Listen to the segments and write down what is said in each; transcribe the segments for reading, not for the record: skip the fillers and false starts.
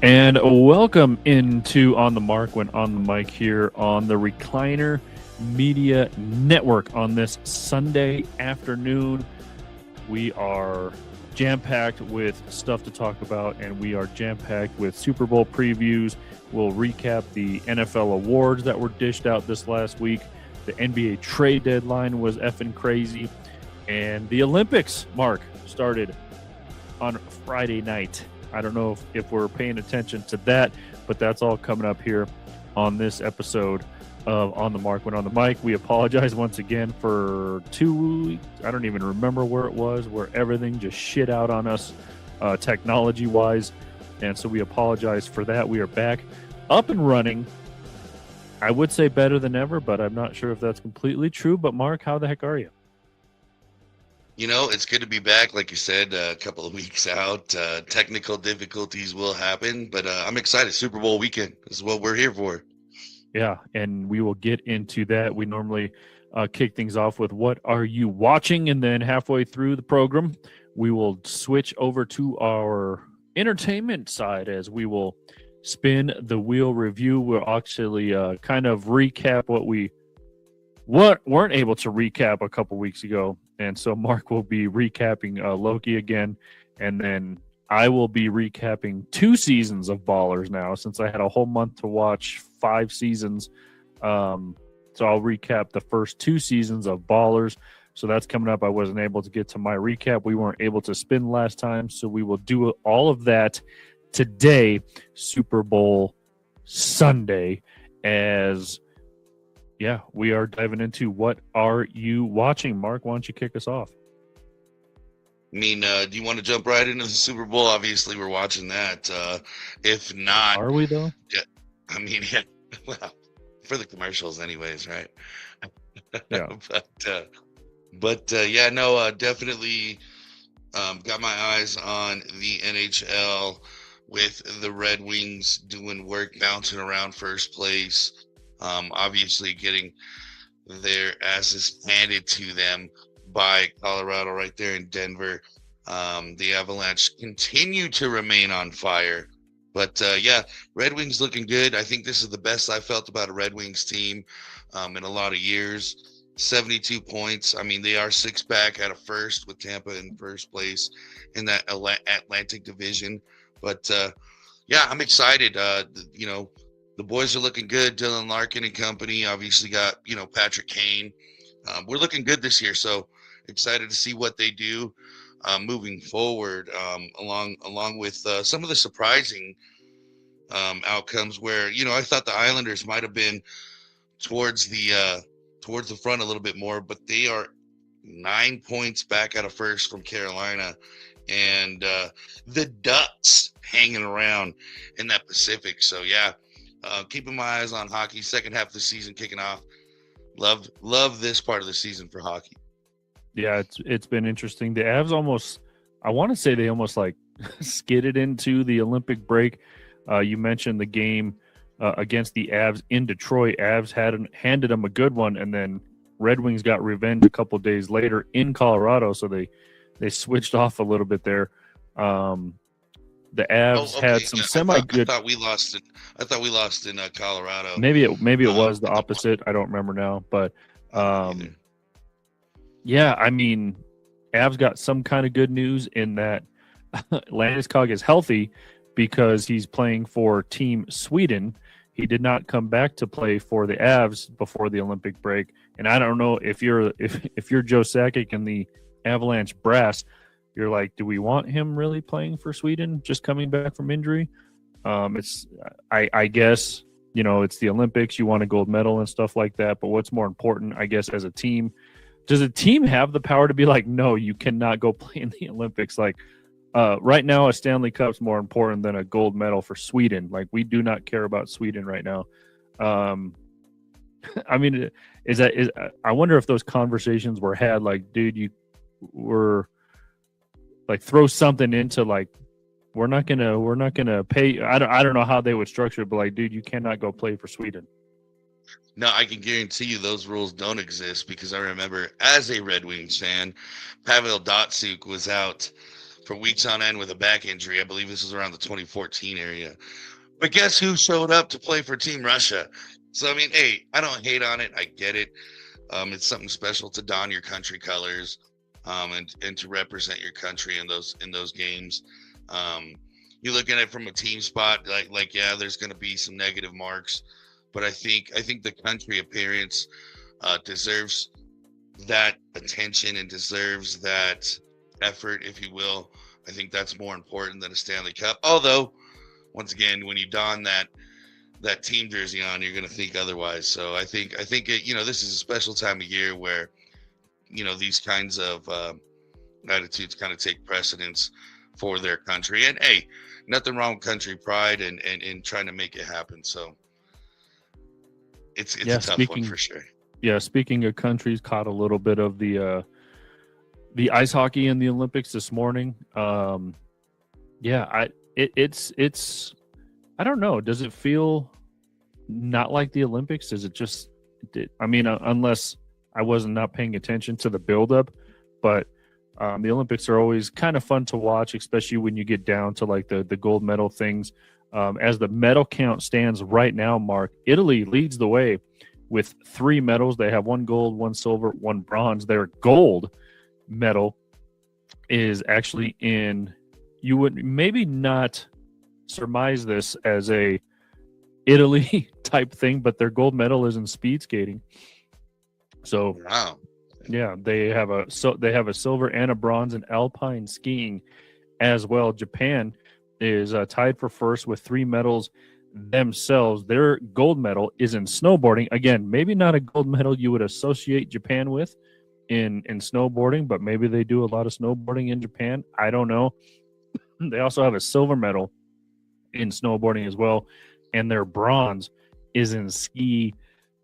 And welcome into On the Mark when on the mic here on the Recliner Media Network on this Sunday afternoon. We are jam-packed with stuff to talk about, and we are jam-packed with Super Bowl previews. We'll recap the NFL awards that were dished out this last week. The NBA trade deadline was effing crazy. And the Olympics, Mark, started on Friday night. I don't know if we're paying attention to that, but that's all coming up here on this episode of On the Mark when on the mic. We apologize once again for 2 weeks. I don't even remember where it was, where everything just shit out on us technology-wise. And so we apologize for that. We are back up and running. I would say better than ever, but I'm not sure if that's completely true. But Mark, how the heck are you? You know, it's good to be back. Like you said, a couple of weeks out. Technical difficulties will happen, but I'm excited. Super Bowl weekend is what we're here for. Yeah, and we will get into that. We normally kick things off with what are you watching? And then halfway through the program, we will switch over to our entertainment side as we will spin the wheel review. We'll actually kind of recap what we weren't able to recap a couple weeks ago. And so Mark will be recapping Loki again, and then I will be recapping 2 seasons of Ballers now, since I had a whole month to watch 5 seasons. So I'll recap the first 2 seasons of Ballers. So that's coming up. I wasn't able to get to my recap. We weren't able to spin last time, so we will do all of that today, Super Bowl Sunday, as yeah, we are diving into what are you watching. Mark, why don't you kick us off? I mean, do you want to jump right into the Super Bowl? Obviously, we're watching that. If not, are we though? Yeah, I mean, yeah, well, for the commercials, anyways, right? Yeah. but yeah, no, definitely got my eyes on the NHL with the Red Wings doing work, bouncing around first place. Obviously getting their asses handed to them by Colorado right there in Denver. The Avalanche continue to remain on fire. But yeah, Red Wings looking good. I think this is the best I felt about a Red Wings team in a lot of years. 72 points. I mean, they are 6 back out of first with Tampa in first place in that Atlantic division. But yeah, I'm excited. You know, the boys are looking good. Dylan Larkin and company obviously got, you know, Patrick Kane. We're looking good this year, so excited to see what they do moving forward. Along with some of the surprising outcomes, where, you know, I thought the Islanders might have been towards the front a little bit more, but they are 9 points back out of first from Carolina, and the Ducks hanging around in that Pacific. So yeah. Keeping my eyes on hockey. Second half of the season kicking off. Love this part of the season for hockey. Yeah, it's been interesting. The Avs almost, I want to say they almost like skidded into the Olympic break. You mentioned the game against the Avs in Detroit. Avs handed them a good one, and then Red Wings got revenge a couple days later in Colorado, so they switched off a little bit there. The Avs had some semi-good. I thought we lost in Colorado. Maybe it was the opposite. I don't remember now, but yeah, I mean, Avs got some kind of good news in that Landeskog is healthy because he's playing for Team Sweden. He did not come back to play for the Avs before the Olympic break, and I don't know if you're Joe Sakic and the Avalanche brass. You're like, do we want him really playing for Sweden, just coming back from injury? I guess, you know, it's the Olympics. You want a gold medal and stuff like that. But what's more important, I guess, as a team, does a team have the power to be like, no, you cannot go play in the Olympics? Like right now, a Stanley Cup's more important than a gold medal for Sweden. Like, we do not care about Sweden right now. I mean, I wonder if those conversations were had, like, dude, you were like, throw something into, like, we're not gonna pay. I don't know how they would structure it, but like, dude, you cannot go play for Sweden. No, I can guarantee you those rules don't exist, because I remember as a Red Wings fan, Pavel Datsyuk was out for weeks on end with a back injury. I believe this was around the 2014 area. But guess who showed up to play for Team Russia? So, I mean, hey, I don't hate on it. I get it. It's something special to don your country colors, and to represent your country in those games. You look at it from a team spot, like yeah, there's going to be some negative marks, but I think the country appearance deserves that attention and deserves that effort, if you will. I think that's more important than a Stanley Cup. Although, once again, when you don that team jersey on, you're going to think otherwise. So I think it, this is a special time of year where, these kinds of attitudes kind of take precedence for their country. And hey, nothing wrong with country pride and trying to make it happen. So it's a tough one for sure. Yeah, speaking of countries, caught a little bit of the ice hockey in the Olympics this morning. It's I don't know. Does it feel not like the Olympics? Is it just? I mean, unless I wasn't not paying attention to the buildup, but the Olympics are always kind of fun to watch, especially when you get down to like the gold medal things. As the medal count stands right now, Mark, Italy leads the way with 3 medals. They have 1 gold, 1 silver, 1 bronze. Their gold medal is actually in. You would maybe not surmise this as a Italy type thing, but their gold medal is in speed skating. So wow, yeah, they have a silver and a bronze in alpine skiing as well. Japan is tied for first with 3 medals themselves. Their gold medal is in snowboarding. Again, maybe not a gold medal you would associate Japan with in snowboarding, but maybe they do a lot of snowboarding in Japan. I don't know. They also have a silver medal in snowboarding as well, and their bronze is in ski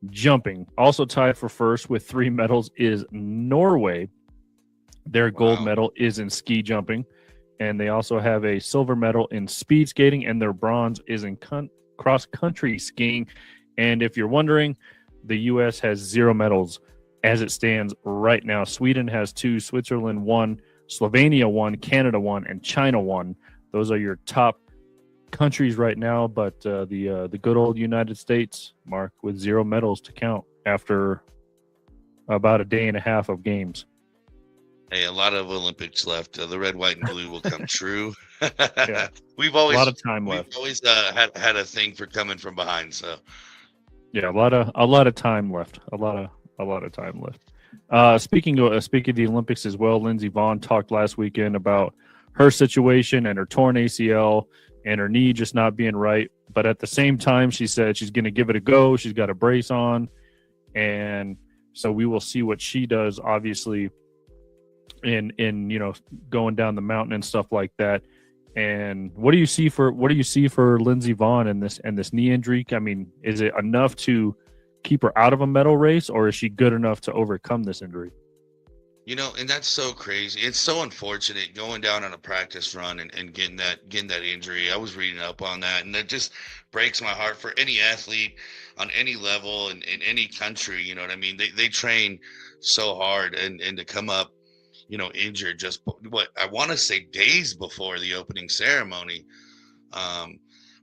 jumping. Also tied for first with 3 medals is Norway. Their gold medal is in ski jumping, and they also have a silver medal in speed skating, and their bronze is in cross-country skiing. And if you're wondering, the U.S. has 0 medals as it stands right now. Sweden has 2, Switzerland 1, Slovenia 1, Canada 1, and China 1. Those are your top countries right now, but the good old United States, Mark, with 0 medals to count after about a day and a half of games. Hey, a lot of Olympics left. The red, white, and blue will come true. Yeah. We've always a lot of time left. We've always had a thing for coming from behind. So yeah, a lot of time left. A lot of time left. Speaking of the Olympics as well, Lindsey Vonn talked last weekend about her situation and her torn ACL and her knee just not being right. But at the same time, she said she's going to give it a go. She's got a brace on. And so we will see what she does, obviously, in going down the mountain and stuff like that. And what do you see for Lindsey Vonn and this knee injury? I mean, is it enough to keep her out of a medal race, or is she good enough to overcome this injury? And that's so crazy. It's so unfortunate going down on a practice run and getting that injury. I was reading up on that, and that just breaks my heart for any athlete on any level and in any country. You know what I mean? They train so hard, and to come up, injured just what I want to say days before the opening ceremony.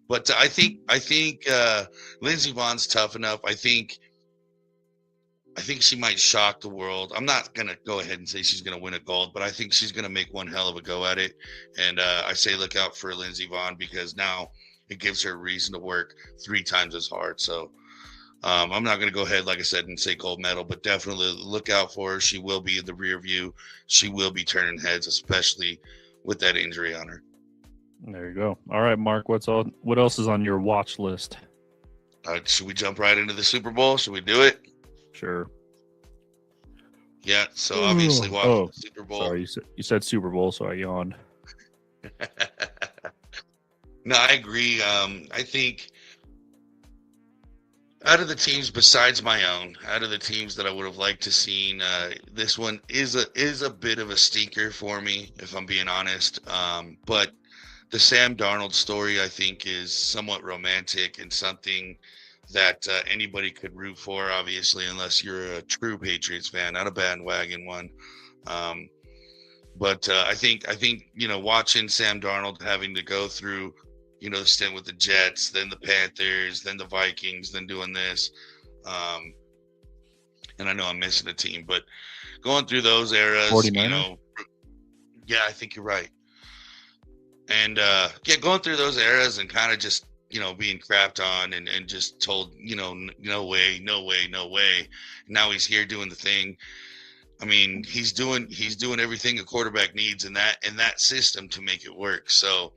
But I think Lindsey Vonn's tough enough. I think she might shock the world. I'm not going to go ahead and say she's going to win a gold, but I think she's going to make one hell of a go at it. And I say look out for Lindsey Vonn, because now it gives her a reason to work 3 times as hard. So I'm not going to go ahead, like I said, and say gold medal, but definitely look out for her. She will be in the rear view. She will be turning heads, especially with that injury on her. There you go. All right, Mark, what else is on your watch list? Should we jump right into the Super Bowl? Should we do it? Sure. Yeah, so obviously watching the Super Bowl. Sorry, you said Super Bowl, so I yawned. No, I agree. I think out of the teams besides my own, out of the teams that I would have liked to seen, this one is a bit of a stinker for me, if I'm being honest. But the Sam Darnold story, I think, is somewhat romantic and something that anybody could root for, obviously, unless you're a true Patriots fan, not a bandwagon one. But I think watching Sam Darnold having to go through, the stint with the Jets, then the Panthers, then the Vikings, then doing this, and I know I'm missing a team, but going through those eras, 49ers? Yeah, I think you're right. And going through those eras and kind of just being crapped on and just told no way, no way, no way. Now he's here doing the thing. I mean, he's doing everything a quarterback needs in that system to make it work. So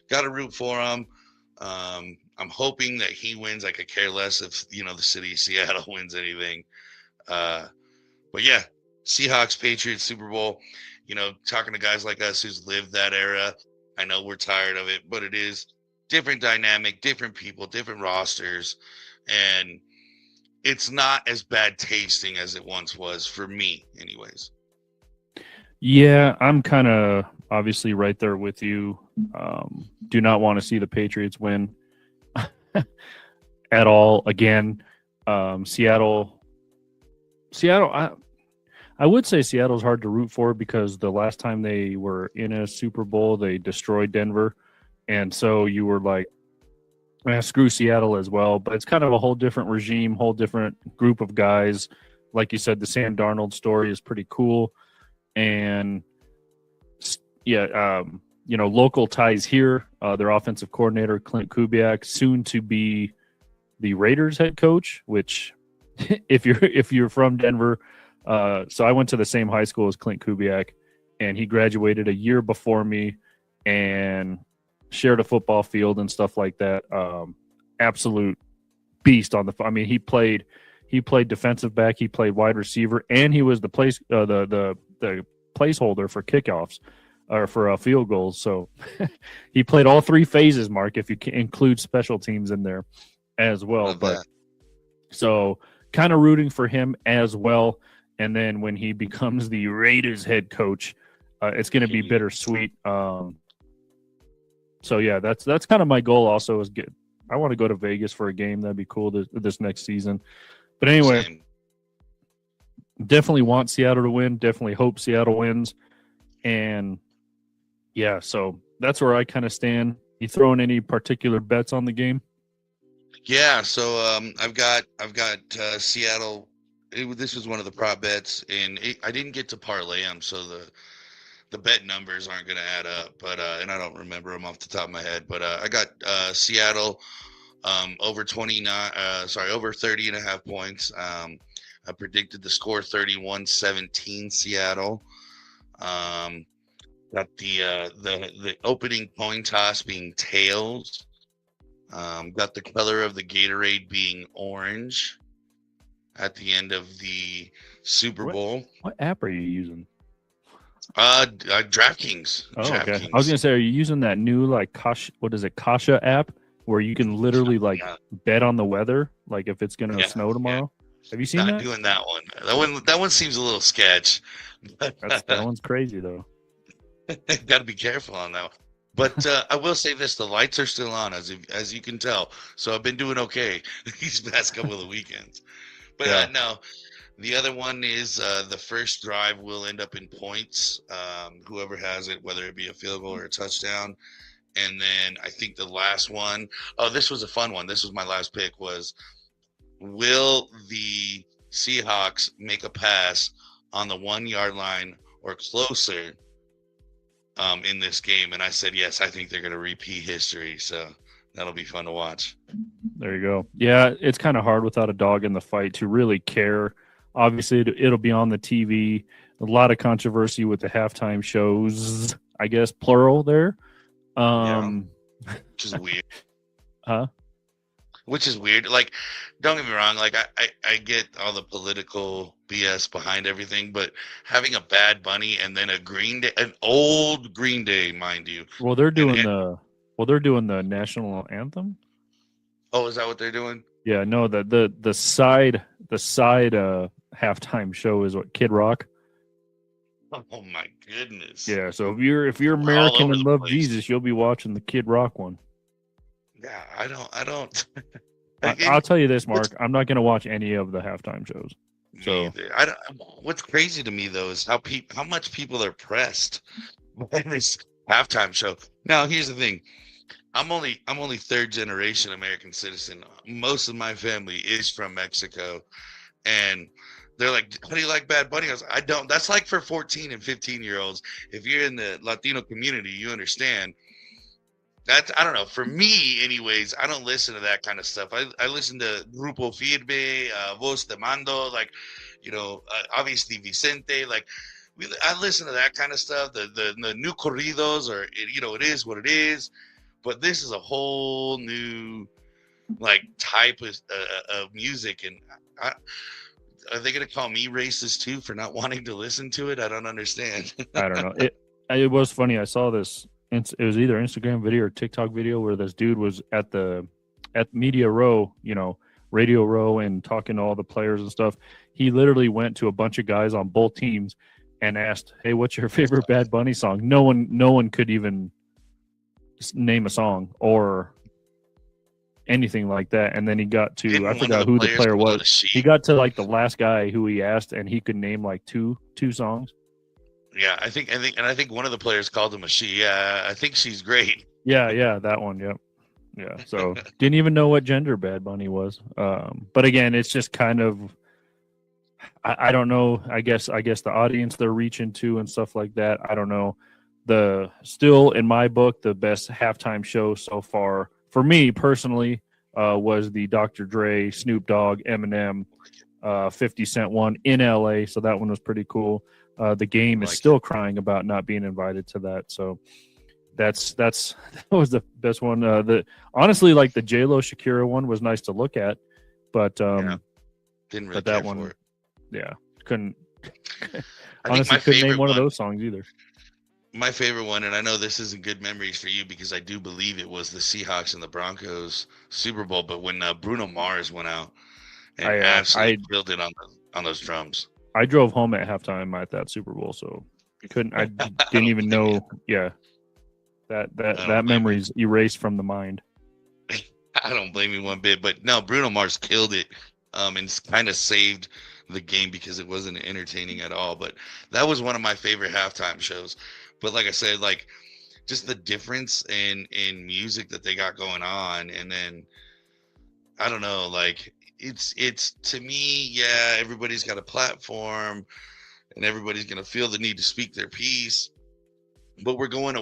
got to root for him. I'm hoping that he wins. I could care less if the city of Seattle wins anything. But yeah, Seahawks, Patriots, Super Bowl. Talking to guys like us who's lived that era, I know we're tired of it, but it is different dynamic, different people, different rosters, and it's not as bad tasting as it once was for me, anyways. Yeah, I'm kind of obviously right there with you. Do not want to see the Patriots win at all again. Seattle. I would say Seattle's hard to root for because the last time they were in a Super Bowl, they destroyed Denver. And so you were like, screw Seattle as well. But it's kind of a whole different regime, whole different group of guys. Like you said, the Sam Darnold story is pretty cool. And, yeah, local ties here. Their offensive coordinator, Clint Kubiak, soon to be the Raiders head coach, which if you're from Denver, so I went to the same high school as Clint Kubiak, and he graduated a year before me and shared a football field and stuff like that. Absolute beast on the. I mean, he played defensive back, he played wide receiver, and he was the placeholder for kickoffs or for field goals. So he played all three phases, Mark, if you can include special teams in there as well. But so kind of rooting for him as well. And then when he becomes the Raiders head coach, it's going to be bittersweet. So yeah, that's kind of my goal. Also, is I want to go to Vegas for a game. That'd be cool this next season. But anyway, definitely want Seattle to win. Definitely hope Seattle wins. And yeah, so that's where I kind of stand. You throwing any particular bets on the game? Yeah, so I've got Seattle. This was one of the prop bets, and I didn't get to parlay them, so the bet numbers aren't going to add up. But and I don't remember them off the top of my head. But I got Seattle over 30.5 points. I predicted the score 31-17 Seattle. Got the opening coin toss being tails. Got the color of the Gatorade being orange at the end of the Super Bowl. What app are you using? DraftKings. Oh, okay. I was gonna say, are you using that new Kasha app where you can literally bet on the weather, like if it's gonna snow tomorrow? Yeah. Have you seen that? Not doing that one. That one seems a little sketch. That one's crazy though. Got to be careful on that one. But I will say this: the lights are still on, as you can tell. So I've been doing okay these past couple of weekends. But no, the other one is the first drive will end up in points. Whoever has it, whether it be a field goal or a touchdown. And then I think the last one, this was a fun one. This was my last pick was, will the Seahawks make a pass on the 1 yard line or closer in this game? And I said, yes, I think they're going to repeat history. So that'll be fun to watch. There you go. Yeah, it's kind of hard without a dog in the fight to really care. Obviously, it'll be on the TV. A lot of controversy with the halftime shows, I guess, plural there. Which is weird. Huh? Which is weird. Like, don't get me wrong. Like, I get all the political BS behind everything, but having a Bad Bunny and then an old Green Day, mind you. Well, they're doing the national anthem. Oh, is that what they're doing? Yeah, no. The side halftime show is what, Kid Rock. Oh my goodness. Yeah, so if you're American and love Jesus, you'll be watching the Kid Rock one. Yeah, I don't. I'll tell you this, Mark. I'm not going to watch any of the halftime shows. So I don't, what's crazy to me though is how much people are pressed by this halftime show. Now, here's the thing. I'm only third generation American citizen. Most of my family is from Mexico, and they're like, "How do you like Bad Bunny?" I was like, "I don't." That's like for 14 and 15-year-olds. If you're in the Latino community, you understand. That's, I don't know. For me, anyways, I don't listen to that kind of stuff. I listen to Grupo Firme, Voz de Mando, like, obviously Vicente. Like, I listen to that kind of stuff. The new corridos, or it is what it is. But this is a whole new like type of music, and I, are they gonna call me racist too for not wanting to listen to it? I don't understand. I don't know. It was funny. I saw this. It was either Instagram video or TikTok video where this dude was at Media Row, Radio Row, and talking to all the players and stuff. He literally went to a bunch of guys on both teams and asked, "Hey, what's your favorite Bad Bunny song?" No one could even name a song or anything like that. And then he got to, I forgot who the player was. He got to like the last guy who he asked, and he could name like two songs. Yeah, I think one of the players called him a she. Yeah, I think she's great. Yeah, that one. Yep. Yeah. So didn't even know what gender Bad Bunny was. But again, it's just kind of, I don't know. I guess the audience they're reaching to and stuff like that. I don't know. Still in my book, the best halftime show so far for me personally was the Dr. Dre, Snoop Dogg, Eminem, 50 Cent one in LA. So that one was pretty cool. The Game is still crying about not being invited to that. So that was the best one. Honestly, like the J-Lo Shakira one was nice to look at, but didn't really but that care one, for it. Yeah, couldn't. I honestly, couldn't name one of those songs either. My favorite one, and I know this isn't good memories for you because I do believe it was the Seahawks and the Broncos Super Bowl, but when Bruno Mars went out and absolutely killed it on those drums. I drove home at halftime at that Super Bowl, so I didn't even know. Yeah, that memory's erased from the mind. I don't blame you one bit, but no, Bruno Mars killed it, and kind of saved the game because it wasn't entertaining at all. But that was one of my favorite halftime shows. But like I said, like just the difference in music that they got going on, and then I don't know, like it's to me, yeah, everybody's got a platform and everybody's gonna feel the need to speak their piece, but we're going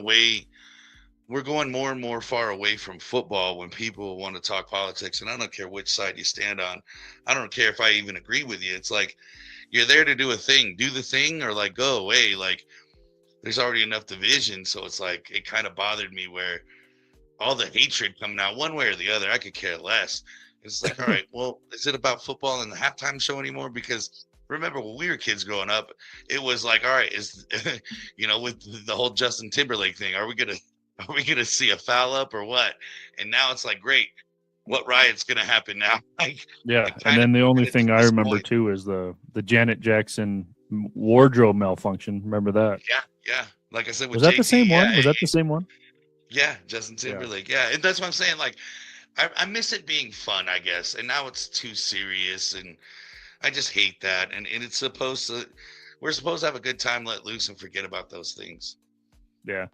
more and more far away from football when people want to talk politics. And I don't care which side you stand on. I don't care if I even agree with you. It's like you're there to do a thing, do the thing, or like go away. Like there's already enough division. So it's like it kind of bothered me where all the hatred coming out one way or the other. I could care less. It's like, all right, well, is it about football and the halftime show anymore? Because remember when we were kids growing up, it was like, all right, is with the whole Justin Timberlake thing, are we gonna see a foul up or what? And now it's like, great, what riot's gonna happen now? Like, yeah, and then the only thing I remember too is the Janet Jackson wardrobe malfunction. Remember that? Yeah. Like I said, was that the same one? Was that the same one? Yeah, Justin Timberlake. Yeah, and that's what I'm saying. Like, I miss it being fun, I guess, and now it's too serious, and I just hate that. And it's we're supposed to have a good time, let loose, and forget about those things. Yeah.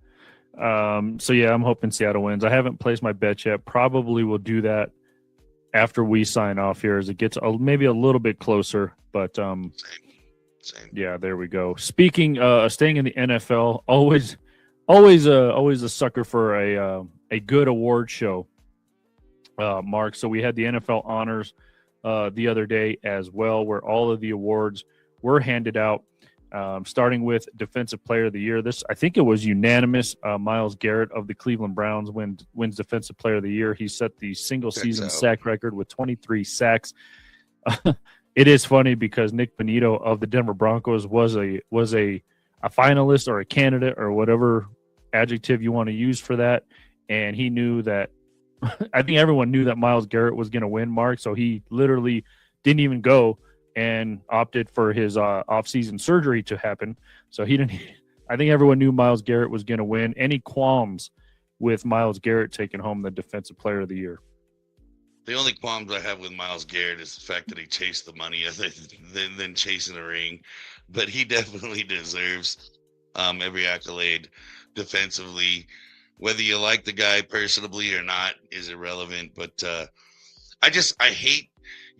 So yeah, I'm hoping Seattle wins. I haven't placed my bet yet. Probably will do that after we sign off here as it gets maybe a little bit closer. But Same. Yeah, there we go. Speaking, staying in the NFL, always a sucker for a good award show. Mark. So we had the NFL honors the other day as well, where all of the awards were handed out. Starting with Defensive Player of the Year. This, I think it was unanimous. Myles Garrett of the Cleveland Browns wins Defensive Player of the Year. He set the single-season sack record with 23 sacks. It is funny because Nick Bonito of the Denver Broncos was a finalist or a candidate or whatever adjective you want to use for that, and he knew that. I think everyone knew that Myles Garrett was going to win, Mark. So he literally didn't even go and opted for his off-season surgery to happen. So he didn't. I think everyone knew Myles Garrett was going to win. Any qualms with Myles Garrett taking home the Defensive Player of the Year? The only qualms I have with Myles Garrett is the fact that he chased the money than chasing the ring. But he definitely deserves every accolade defensively. Whether you like the guy personally or not is irrelevant. But I hate,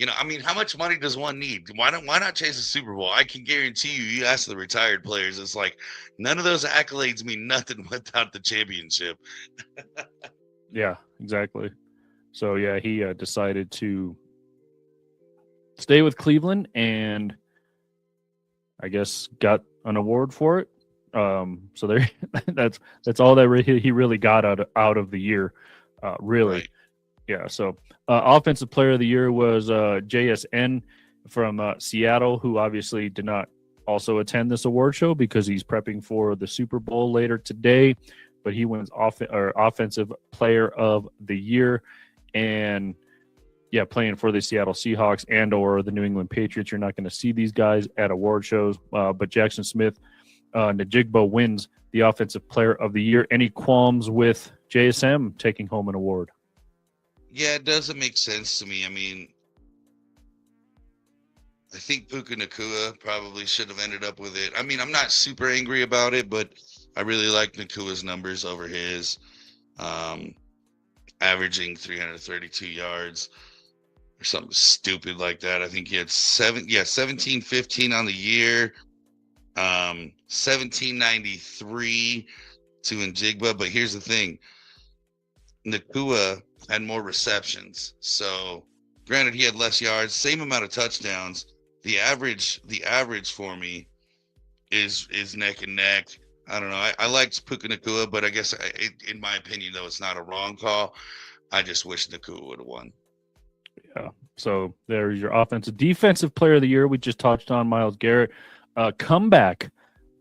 I mean, how much money does one need? Why not chase a Super Bowl? I can guarantee you ask the retired players, it's like none of those accolades mean nothing without the championship. Yeah, exactly. So yeah, he decided to stay with Cleveland, and I guess got an award for it. So there, that's all that he really got out of the year, really. Right. Yeah. So offensive player of the year was JSN from Seattle, who obviously did not also attend this award show because he's prepping for the Super Bowl later today. But he wins offensive player of the year, and yeah, playing for the Seattle Seahawks and or the New England Patriots. You're not going to see these guys at award shows. But Jackson Smith Najigbo wins the offensive player of the year. Any qualms with JSM taking home an award? Yeah, it doesn't make sense to me. I mean, I think Puka Nacua probably should have ended up with it. I mean, I'm not super angry about it, but I really like Nakua's numbers over his, averaging 332 yards or something stupid like that. I think he had 17-15 on the year, 1793 to Njigba. But here's the thing, Nacua had more receptions. So granted, he had less yards, same amount of touchdowns. The average for me is neck and neck. I don't know. I liked Puka Nacua, but I guess in my opinion, though, it's not a wrong call. I just wish Nacua would have won. Yeah. So there's your defensive player of the year. We just touched on Myles Garrett. Comeback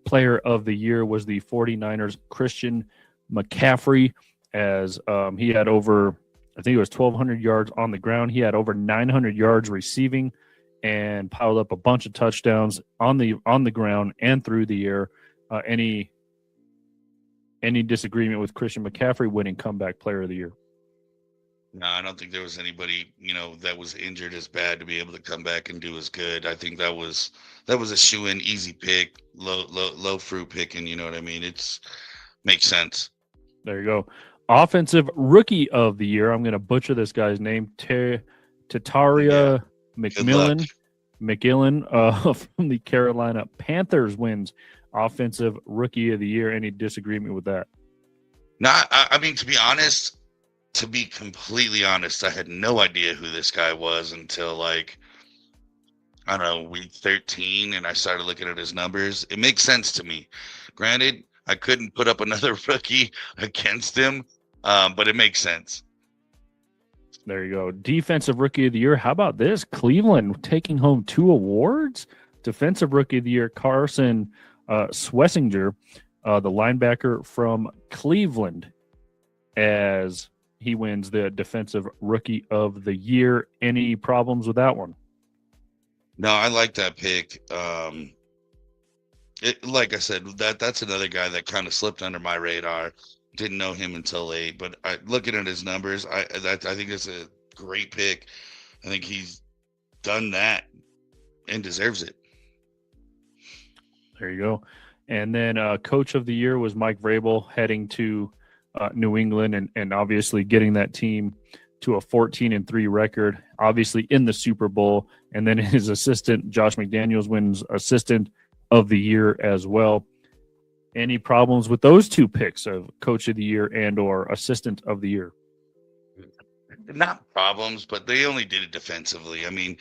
player of the year was the 49ers Christian McCaffrey, as he had over, I think it was 1,200 yards on the ground. He had over 900 yards receiving and piled up a bunch of touchdowns on the ground and through the air. Any disagreement with Christian McCaffrey winning comeback player of the year? No, I don't think there was anybody, that was injured as bad to be able to come back and do as good. I think that was a shoe-in, easy pick, low fruit picking. You know what I mean? Makes sense. There you go. Offensive rookie of the year. I'm going to butcher this guy's name. Tataria McGillen from the Carolina Panthers wins offensive rookie of the year. Any disagreement with that? No, I mean, to be completely honest, I had no idea who this guy was until I don't know, week 13, and I started looking at his numbers. It makes sense to me. Granted, I couldn't put up another rookie against him, but it makes sense. There you go. Defensive rookie of the year. How about this? Cleveland taking home 2 awards. Defensive rookie of the year, Carson Swessinger, the linebacker from Cleveland, as he wins the defensive rookie of the year. Any problems with that one? No, I like that pick. Like I said, that's another guy that kind of slipped under my radar. Didn't know him until late, but looking at his numbers, I think it's a great pick. I think he's done that and deserves it. There you go. And then coach of the year was Mike Vrabel, heading to New England and obviously getting that team to a 14-3 record, obviously in the Super Bowl. And then his assistant, Josh McDaniels, wins assistant of the year as well. Any problems with those 2 picks of coach of the year and or assistant of the year? Not problems, but they only did it defensively. I mean,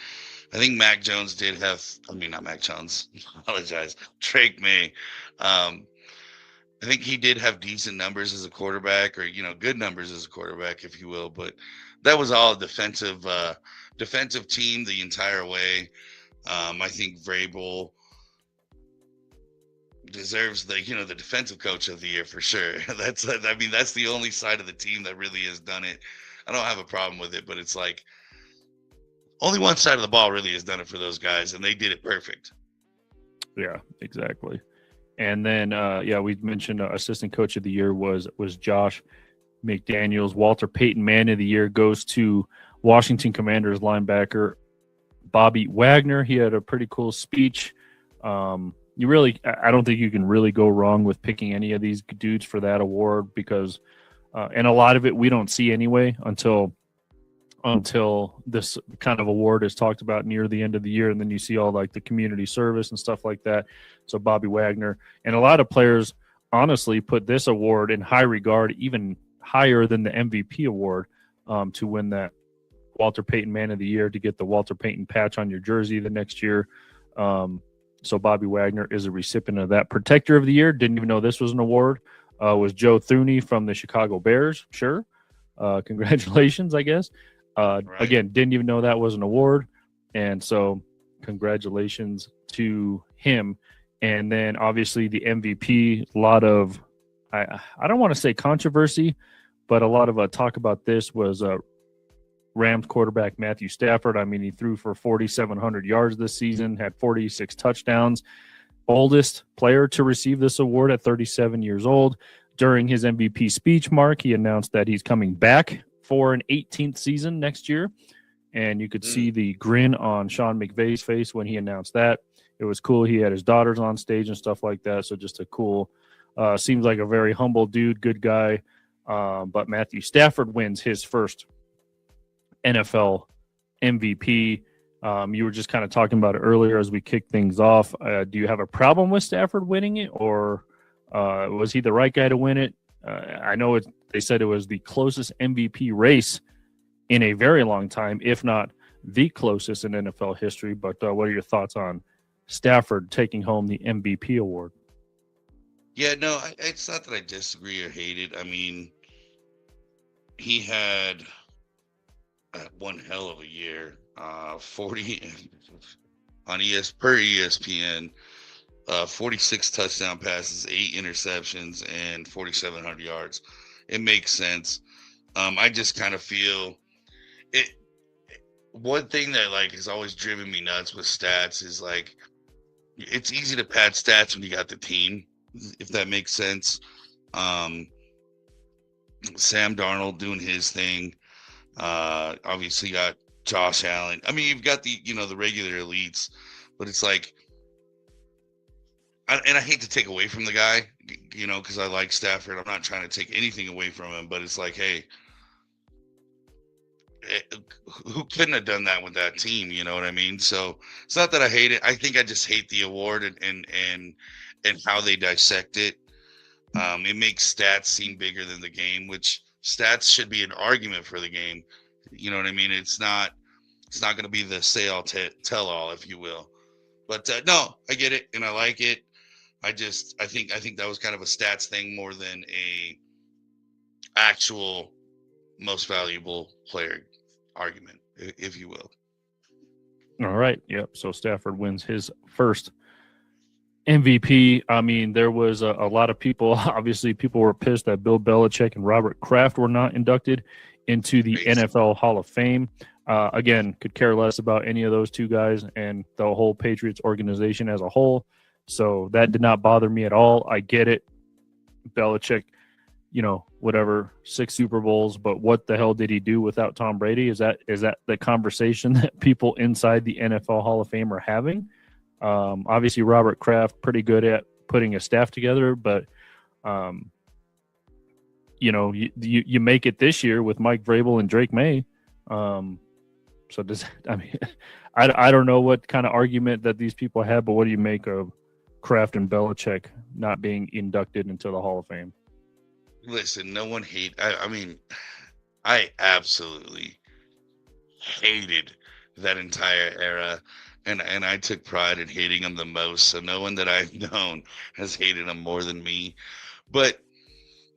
I think Mac Jones did have, not Mac Jones, apologize, Drake May. I think he did have decent numbers as a quarterback, or, good numbers as a quarterback, if you will. But that was all a defensive team the entire way. I think Vrabel deserves the defensive coach of the year for sure. That's the only side of the team that really has done it. I don't have a problem with it, but it's like only one side of the ball really has done it for those guys, and they did it perfect. Yeah, exactly. And then, we mentioned assistant coach of the year was Josh McDaniels. Walter Payton man of the year goes to Washington Commanders linebacker Bobby Wagner. He had a pretty cool speech. I don't think you can really go wrong with picking any of these dudes for that award because, and a lot of it we don't see anyway until this kind of award is talked about near the end of the year, and then you see all like the community service and stuff like that. So Bobby Wagner and a lot of players honestly put this award in high regard, even higher than the MVP award, to win that Walter Payton Man of the Year, to get the Walter Payton patch on your jersey the next year. So Bobby Wagner is a recipient of that. Protector of the Year, didn't even know this was an award, was Joe Thuney from the Chicago Bears. Sure. Congratulations, I guess. Right. Again, didn't even know that was an award. And so congratulations to him. And then obviously the MVP, a lot of, I don't want to say controversy, but a lot of talk about this was Rams quarterback Matthew Stafford. I mean, he threw for 4,700 yards this season, had 46 touchdowns. Oldest player to receive this award at 37 years old. During his MVP speech, Mark, he announced that he's coming back for an 18th season next year. And you could see the grin on Sean McVay's face when he announced that. It was cool. He had his daughters on stage and stuff like that. So just a cool, seems like a very humble dude, good guy. But Matthew Stafford wins his first NFL MVP. You were just kind of talking about it earlier as we kicked things off. Do you have a problem with Stafford winning it, or was he the right guy to win it? I know they said it was the closest MVP race in a very long time, if not the closest in NFL history. But what are your thoughts on Stafford taking home the MVP award? Yeah, no, it's not that I disagree or hate it. I mean, he had one hell of a year. 40 on per ESPN, 46 touchdown passes, 8 interceptions, and 4,700 yards. It makes sense. I just kind of feel it. One thing that like has always driven me nuts with stats is like it's easy to pad stats when you got the team, if that makes sense. Sam Darnold doing his thing. Obviously got Josh Allen. I mean, you've got the regular elites, but it's like, and I hate to take away from the guy, because I like Stafford. I'm not trying to take anything away from him, but it's like, hey, who couldn't have done that with that team? You know what I mean? So it's not that I hate it. I think I just hate the award and how they dissect it. It makes stats seem bigger than the game, which stats should be an argument for the game. You know what I mean? It's not going to be the say-all tell-all, if you will. But no, I get it and I like it. I think that was kind of a stats thing more than a actual most valuable player argument, if you will. All right. Yep. So Stafford wins his first MVP. I mean, there was a lot of people. Obviously, people were pissed that Bill Belichick and Robert Kraft were not inducted into the NFL Hall of Fame. Again, could care less about any of those two guys and the whole Patriots organization as a whole. So that did not bother me at all. I get it. Belichick, whatever, 6 Super Bowls, but what the hell did he do without Tom Brady? Is that the conversation that people inside the NFL Hall of Fame are having? Obviously, Robert Kraft, pretty good at putting a staff together, but you make it this year with Mike Vrabel and Drake May. So I don't know what kind of argument that these people have, but what do you make of Kraft and Belichick not being inducted into the Hall of Fame? Listen, no one I absolutely hated that entire era. And I took pride in hating him the most. So no one that I've known has hated him more than me. But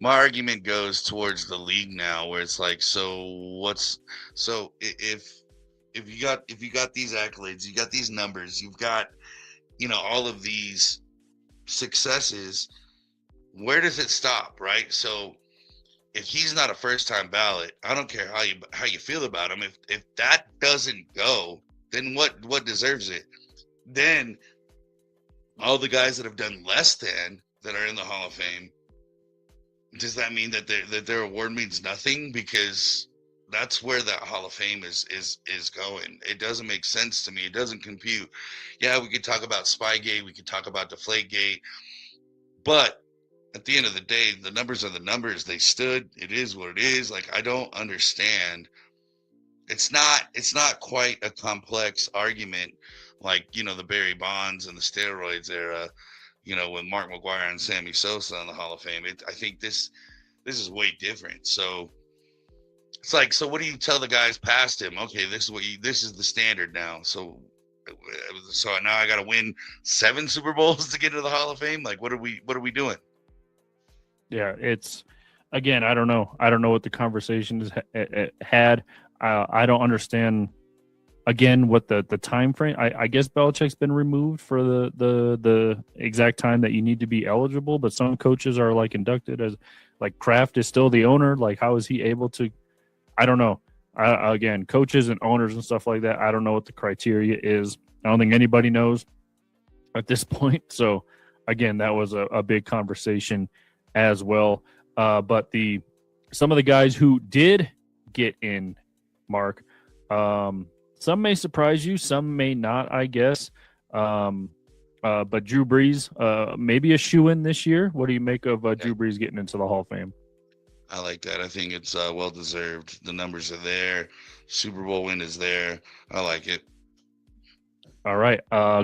my argument goes towards the league now, where it's like, if you got these accolades, you got these numbers, you've got all of these successes, where does it stop, right? So if he's not a first-time ballot, I don't care how you feel about him. If that doesn't go, then what deserves it? Then all the guys that have done less than that are in the Hall of Fame, does that mean that their award means nothing because that's where that Hall of Fame is going. It doesn't make sense to me. It doesn't compute. Yeah, we could talk about Spygate, we could talk about Deflategate, but at the end of the day, the numbers are the numbers. They stood. It is what it is. Like, I don't understand. It's not quite a complex argument like, the Barry Bonds and the steroids era, with Mark McGwire and Sammy Sosa in the Hall of Fame. I think this is way different. So it's like, so what do you tell the guys past him? Okay, this is the standard now. So now I got to win 7 Super Bowls to get into the Hall of Fame. Like, what are we doing? Yeah, it's, again, I don't know. I don't know what the conversation is had. I don't understand, again, what the time frame. I guess Belichick's been removed for the exact time that you need to be eligible, but some coaches are like inducted as, like, Kraft is still the owner. Like, how is he able to? I don't know. Again, coaches and owners and stuff like that, I don't know what the criteria is. I don't think anybody knows at this point. So, again, that was a big conversation as well. But some of the guys who did get in, Mark, some may surprise you, some may not, I guess. But Drew Brees, maybe a shoo-in this year. What do you make of Drew Brees getting into the Hall of Fame? I like that. I think it's well-deserved. The numbers are there. Super Bowl win is there. I like it. All right.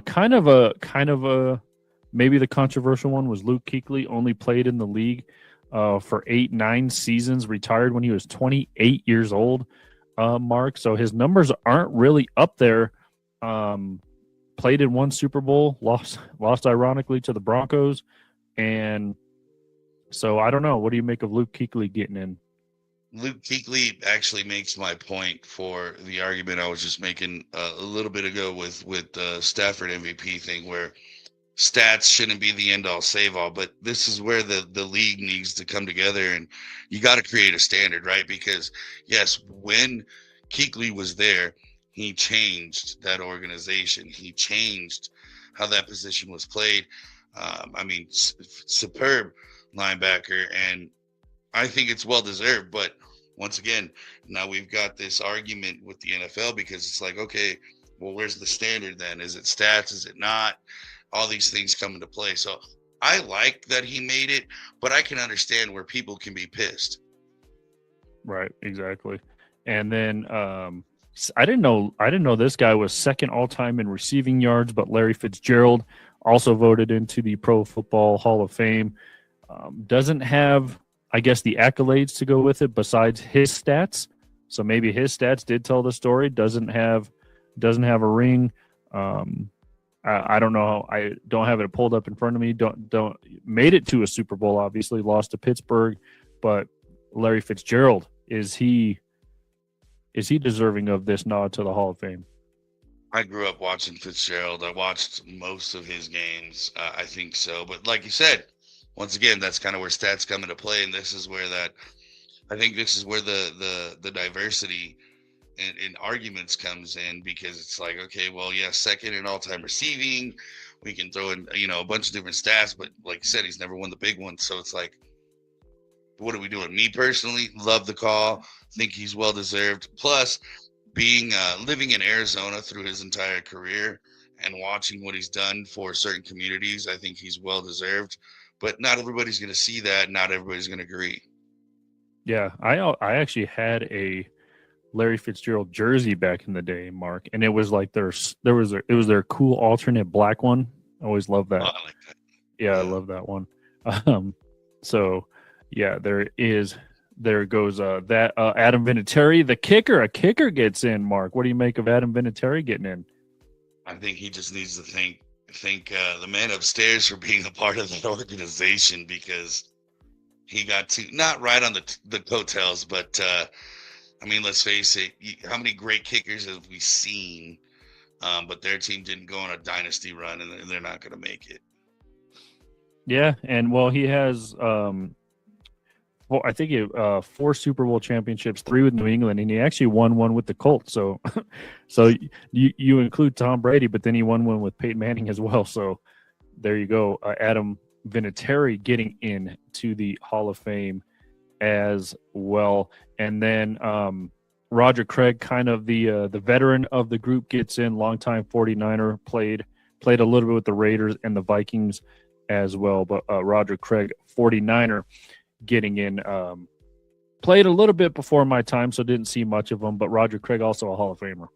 Kind of a maybe the controversial one was Luke Kuechly. Only played in the league for 8-9 seasons, retired when he was 28 years old, Mark. So his numbers aren't really up there. Played in 1 Super Bowl, lost ironically to the Broncos. And so I don't know. What do you make of Luke Kuechly getting in? Luke Kuechly actually makes my point for the argument I was just making a little bit ago with the Stafford MVP thing, where stats shouldn't be the end-all, save-all, but this is where the league needs to come together, and you got to create a standard, right? Because, yes, when Kuechly was there, he changed that organization. He changed how that position was played. Superb linebacker, and I think it's well-deserved, but once again, now we've got this argument with the NFL because it's like, okay, well, where's the standard then? Is it stats? Is it not? All these things come into play. So I like that he made it, but I can understand where people can be pissed. Right, exactly. And then I didn't know this guy was second all-time in receiving yards, but Larry Fitzgerald also voted into the Pro Football Hall of Fame. Doesn't have, I guess, the accolades to go with it besides his stats. So maybe his stats did tell the story. Doesn't have a ring. I don't know. I don't have it pulled up in front of me. Don't made it to a Super Bowl. Obviously lost to Pittsburgh, but Larry Fitzgerald, is he deserving of this nod to the Hall of Fame? I grew up watching Fitzgerald. I watched most of his games. I think so. But like you said, once again, that's kind of where stats come into play, and this is where the diversity in arguments comes in, because it's like, okay, well, yeah, second in all-time receiving, we can throw in a bunch of different stats, but like you said, he's never won the big one. So it's like, what are we doing? Me personally, love the call. Think he's well deserved. Plus, being living in Arizona through his entire career and watching what he's done for certain communities, I think he's well deserved. But not everybody's going to see that. Not everybody's going to agree. Yeah, I actually had a Larry Fitzgerald jersey back in the day, Mark, and it was like it was their cool alternate black one. I always loved that. Oh, I like that. Yeah, I love that one. So yeah, there goes that Adam Vinatieri, the kicker. A kicker gets in, Mark. What do you make of Adam Vinatieri getting in? I think he just needs to thank the man upstairs for being a part of that organization, because he got to not right on the coattails, but I mean, let's face it. How many great kickers have we seen? But their team didn't go on a dynasty run, and they're not going to make it. Yeah, and well, he has I think 4 Super Bowl championships, 3 with New England, and he actually won one with the Colts. So, so you include Tom Brady, but then he won one with Peyton Manning as well. So there you go. Adam Vinatieri getting in to the Hall of Fame as well. And then Roger Craig, kind of the veteran of the group, gets in. Longtime 49er, played a little bit with the Raiders and the Vikings as well. But Roger Craig, 49er, getting in. Played a little bit before my time, so didn't see much of him. But Roger Craig, also a Hall of Famer.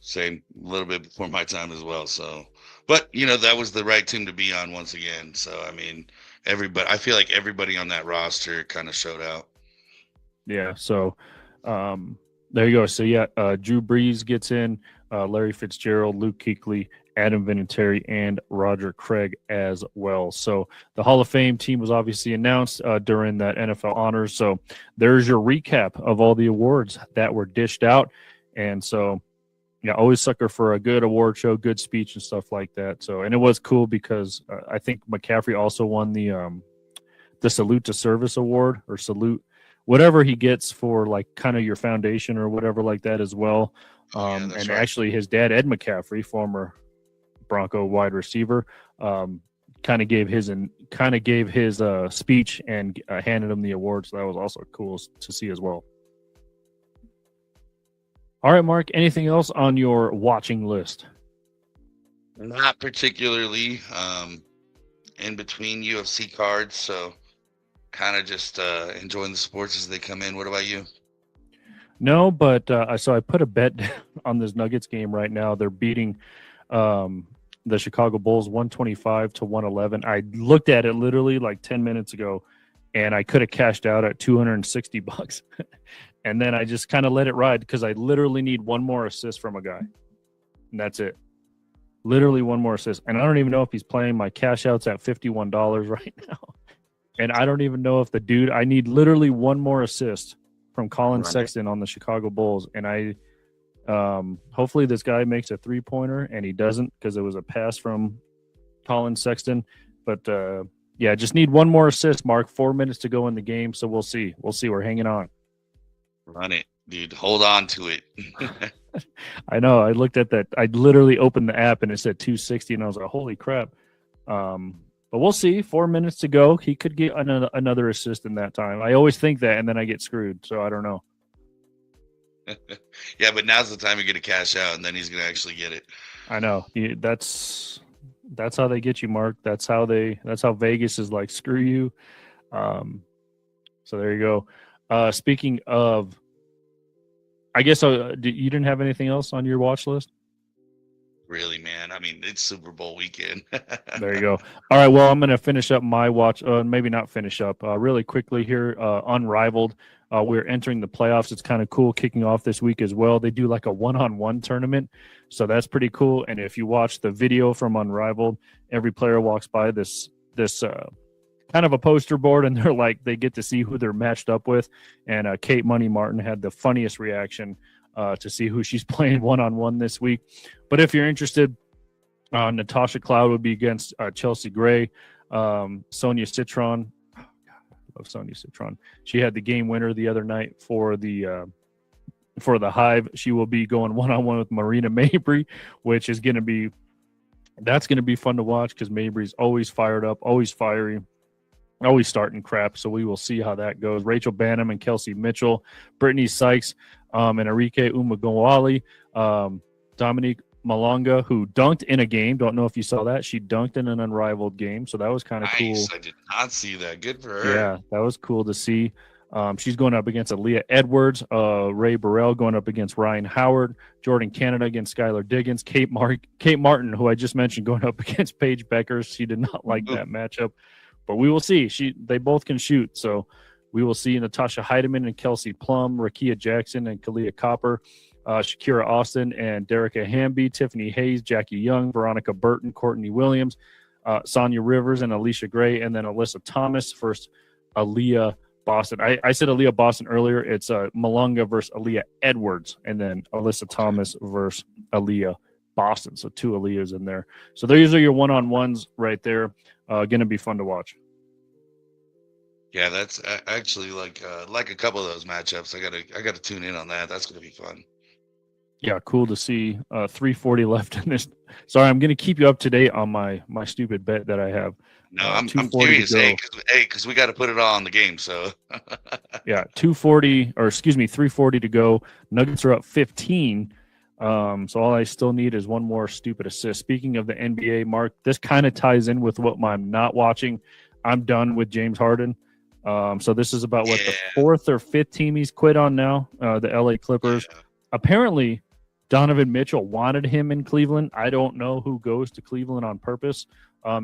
Same, a little bit before my time as well. So, but that was the right team to be on once again. So, I mean, I feel like everybody on that roster kind of showed out. Yeah. So, there you go. So yeah, Drew Brees gets in, Larry Fitzgerald, Luke Kuechly, Adam Vinatieri, and Roger Craig as well. So the Hall of Fame team was obviously announced during that NFL honors. So there's your recap of all the awards that were dished out. And so, yeah, always sucker for a good award show, good speech and stuff like that. So, and it was cool because I think McCaffrey also won the Salute to Service award, or salute, whatever he gets for like kind of your foundation or whatever like that as well. And right. Actually his dad, Ed McCaffrey, former Bronco wide receiver, kind of gave his speech and handed him the award. So that was also cool to see as well. All right, Mark, anything else on your watching list? Not particularly. In between UFC cards, so kind of just enjoying the sports as they come in. What about you? No, but so I put a bet on this Nuggets game right now. They're beating the Chicago Bulls 125-111. I looked at it literally like 10 minutes ago, and I could have cashed out at $260. And then I just kind of let it ride because I literally need one more assist from a guy. And that's it. Literally one more assist. And I don't even know if he's playing. My cash out's at $51 right now. And I don't even know if I need literally one more assist from Colin Sexton on the Chicago Bulls. And hopefully this guy makes a 3-pointer, and he doesn't because it was a pass from Colin Sexton. But yeah, just need one more assist, Mark. 4 minutes to go in the game. So we'll see. We're hanging on. Run it, dude. Hold on to it. I know. I looked at that. I literally opened the app and it said 260, and I was like, holy crap. But we'll see. 4 minutes to go. He could get another assist in that time. I always think that, and then I get screwed. So I don't know. Yeah, but now's the time you're going to cash out, and then he's going to actually get it. I know. That's how they get you, Mark. That's how Vegas is like, screw you. So there you go. Speaking of, I guess you didn't have anything else on your watch list? Really, man. I mean, it's Super Bowl weekend. There you go. All right, well, I'm going to finish up my watch. Maybe not finish up. Really quickly here, Unrivaled. We're entering the playoffs. It's kind of cool, kicking off this week as well. They do like a one-on-one tournament, so that's pretty cool. And if you watch the video from Unrivaled, every player walks by this kind of a poster board, and they get to see who they're matched up with. And Kate Money Martin had the funniest reaction to see who she's playing one-on-one this week. But if you're interested, Natasha Cloud would be against Chelsea Gray. Sonia Citron. Oh, God, I love Sonia Citron. She had the game winner the other night for the Hive. She will be going one-on-one with Marina Mabry, which is going to be fun to watch because Mabry's always fired up, always fiery, always starting crap. So we will see how that goes. Rachel Banham and Kelsey Mitchell, Brittany Sykes, and Arike Umagawali, Dominique Malonga, who dunked in a game. Don't know if you saw that. She dunked in an Unrivaled game, so that was kind of cool. I did not see that. Good for her. Yeah, that was cool to see. She's going up against Aaliyah Edwards, Ray Burrell going up against Ryan Howard, Jordan Canada against Skylar Diggins, Kate Martin, who I just mentioned, going up against Paige Beckers. She did not like that matchup, but we will see. They both can shoot, so we will see. Natasha Heidemann and Kelsey Plum, Rakia Jackson and Kalia Copper, Shakira Austin and Derica Hamby, Tiffany Hayes, Jackie Young, Veronica Burton, Courtney Williams, Sonia Rivers and Alicia Gray, and then Alyssa Thomas versus Aaliyah Boston. I said Aaliyah Boston earlier. It's Malunga versus Aaliyah Edwards, and then Alyssa Thomas versus Aaliyah Boston. So 2 Aaliyahs in there. So these are your one-on-ones right there. Going to be fun to watch. Yeah, that's actually like a couple of those matchups. I gotta tune in on that. That's gonna be fun. Yeah, cool to see. 3:40 left in this. Sorry, I'm going to keep you up to date on my stupid bet that I have. No, I'm 2:40 curious. to go. Because we got to put it all on the game. So Yeah, 3:40 to go. Nuggets are up 15. So all I still need is one more stupid assist. Speaking of the NBA, Mark, this kind of ties in with what I'm not watching. I'm done with James Harden. So this is about the fourth or fifth team he's quit on now, the LA Clippers. Yeah. Apparently, Donovan Mitchell wanted him in Cleveland. I don't know who goes to Cleveland on purpose,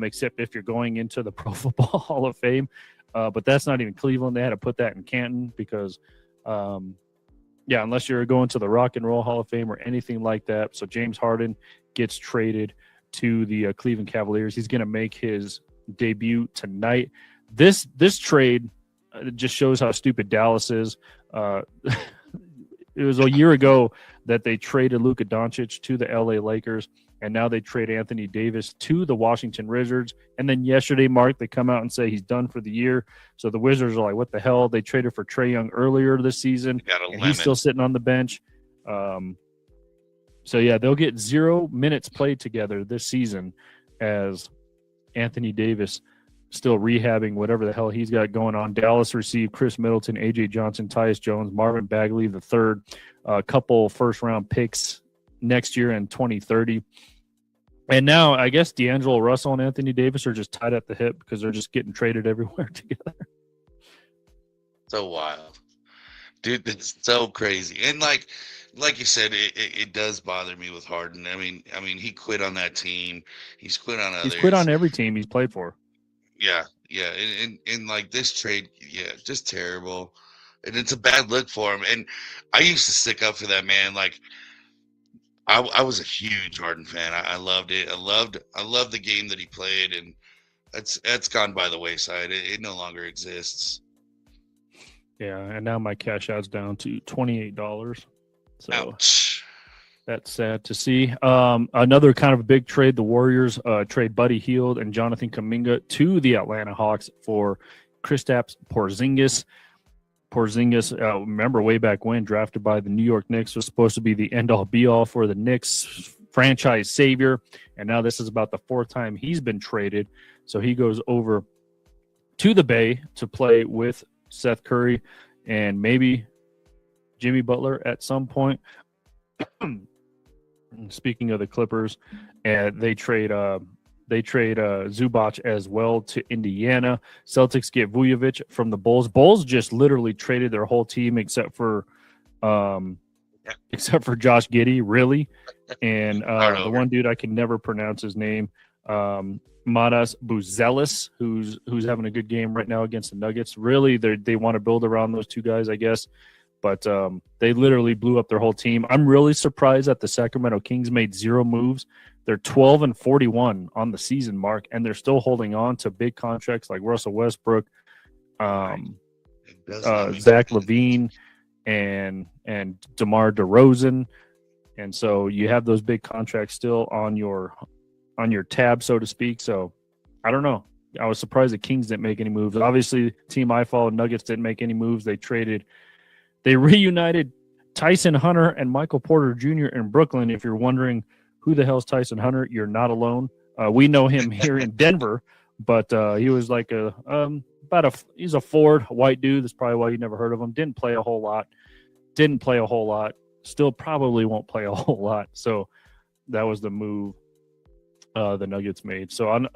except if you're going into the Pro Football Hall of Fame. But that's not even Cleveland. They had to put that in Canton because, unless you're going to the Rock and Roll Hall of Fame or anything like that. So James Harden gets traded to the Cleveland Cavaliers. He's going to make his debut tonight. This trade just shows how stupid Dallas is. It was a year ago that they traded Luka Doncic to the LA Lakers, and now they trade Anthony Davis to the Washington Wizards. And then yesterday, Mark, they come out and say he's done for the year. So the Wizards are like, what the hell? They traded for Trae Young earlier this season, and he's still sitting on the bench. They'll get 0 minutes played together this season as Anthony Davis still rehabbing whatever the hell he's got going on. Dallas received Chris Middleton, A.J. Johnson, Tyus Jones, Marvin Bagley III, a couple first-round picks next year in 2030. And now I guess D'Angelo Russell and Anthony Davis are just tied at the hip because they're just getting traded everywhere together. So wild. Dude, it's so crazy. And like you said, it does bother me with Harden. I mean, he quit on that team. He's quit on others. He's quit on every team he's played for. Yeah. And like this trade, just terrible. And it's a bad look for him. And I used to stick up for that man. Like I was a huge Harden fan. I loved it. I loved the game that he played, and that's gone by the wayside. It no longer exists. Yeah, and now my cash out's down to $28. So ouch. That's sad to see. Another kind of a big trade, the Warriors trade Buddy Hield and Jonathan Kuminga to the Atlanta Hawks for Kristaps Porzingis. Porzingis, remember way back when, drafted by the New York Knicks, was supposed to be the end-all, be-all for the Knicks, franchise savior. And now this is about the fourth time he's been traded. So he goes over to the Bay to play with Seth Curry and maybe Jimmy Butler at some point. Speaking of the Clippers, they trade Zubac as well to Indiana. Celtics get Vujovic from the Bulls. Bulls just literally traded their whole team except for Josh Giddey, really, and the one dude I can never pronounce his name, Matas Buzelis, who's having a good game right now against the Nuggets. Really, they want to build around those two guys, I guess. But they literally blew up their whole team. I'm really surprised that the Sacramento Kings made 0 moves. They're 12-41 on the season, Mark, and they're still holding on to big contracts like Russell Westbrook, Zach LaVine, and DeMar DeRozan. And so you have those big contracts still on your tab, so to speak. So I don't know. I was surprised the Kings didn't make any moves. Obviously, the team I follow, Nuggets, didn't make any moves. They reunited Tyson Hunter and Michael Porter Jr. in Brooklyn. If you're wondering who the hell's Tyson Hunter, you're not alone. We know him here in Denver, but he was like he's a forward, white dude. That's probably why you never heard of him. Didn't play a whole lot. Still probably won't play a whole lot. So that was the move the Nuggets made. So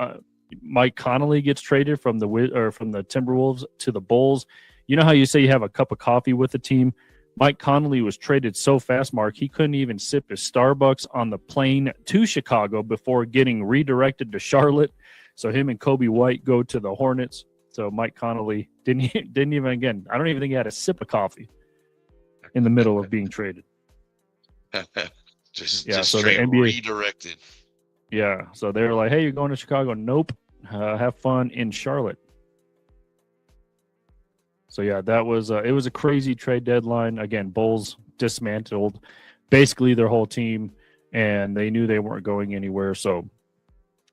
Mike Conley gets traded from the Timberwolves to the Bulls. You know how you say you have a cup of coffee with the team? Mike Conley was traded so fast, Mark, he couldn't even sip his Starbucks on the plane to Chicago before getting redirected to Charlotte. So him and Kobe White go to the Hornets. So Mike Conley didn't even, again, I don't even think he had a sip of coffee in the middle of being traded. just so straight the NBA, redirected. Yeah, so they were like, hey, you're going to Chicago? Nope. Have fun in Charlotte. So, yeah, that was it was a crazy trade deadline. Again, Bulls dismantled basically their whole team, and they knew they weren't going anywhere. So,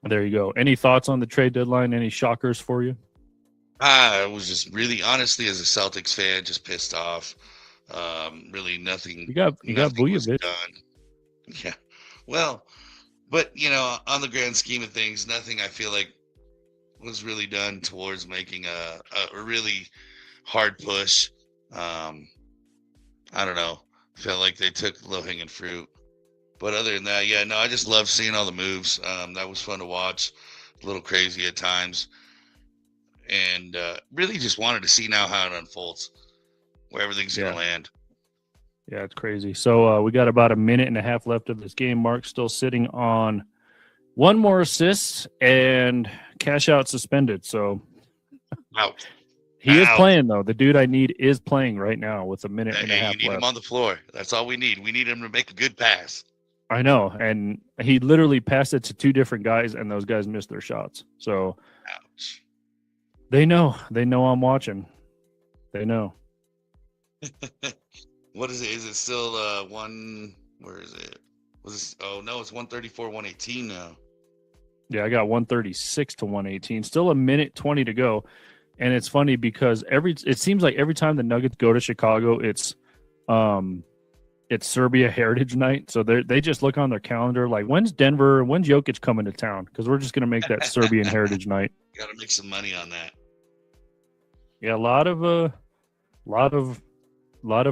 there you go. Any thoughts on the trade deadline? Any shockers for you? I was just really, honestly, as a Celtics fan, just pissed off. Really nothing. You got Vujovic. Yeah. Well, but, on the grand scheme of things, nothing I feel like was really done towards making a really hard push. I don't know. Felt like they took low-hanging fruit. But other than that, yeah, no, I just love seeing all the moves. That was fun to watch. A little crazy at times. And really just wanted to see now how it unfolds, where everything's going to land. Yeah, it's crazy. So we got about a minute and a half left of this game. Mark's still sitting on one more assist and cash out suspended. So Out. He is playing, though. The dude I need is playing right now with a minute and a half left. You need him on the floor. That's all we need. We need him to make a good pass. I know. And he literally passed it to two different guys, and those guys missed their shots. So ouch. They know. They know I'm watching. They know. What is it? Is it still one? Where is it? Oh, no, it's 134, 118 now. Yeah, I got 136 to 118. Still a minute 20 to go. And it's funny because it seems like every time the Nuggets go to Chicago, it's Serbia Heritage Night. So they just look on their calendar like, when's Jokic coming to town? Because we're just going to make that Serbian Heritage Night. Got to make some money on that. Yeah, a lot of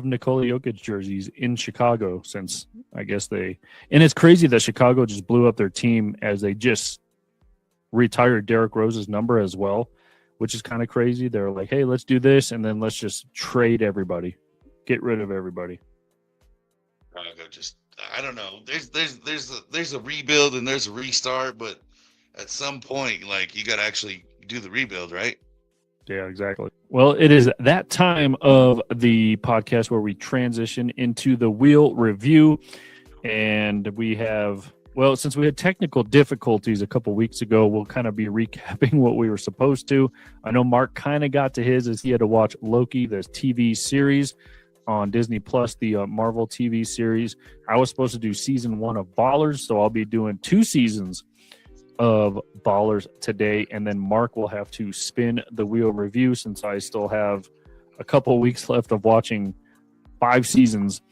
Nikola Jokic jerseys in Chicago since I guess and it's crazy that Chicago just blew up their team as they just retired Derrick Rose's number as well, which is kind of crazy. They're like, hey, let's do this, and then let's just trade everybody, get rid of everybody. I don't know. There's a rebuild and there's a restart, but at some point, like, you got to actually do the rebuild, right? Yeah, exactly. Well, it is that time of the podcast where we transition into the wheel review. And we have, since we had technical difficulties a couple weeks ago, we'll kind of be recapping what we were supposed to. I know Mark kind of got to his as he had to watch Loki, the TV series on Disney Plus, the Marvel TV series. I was supposed to do season 1 of Ballers, so I'll be doing 2 seasons of Ballers today, and then Mark will have to spin the wheel review since I still have a couple weeks left of watching 5 seasons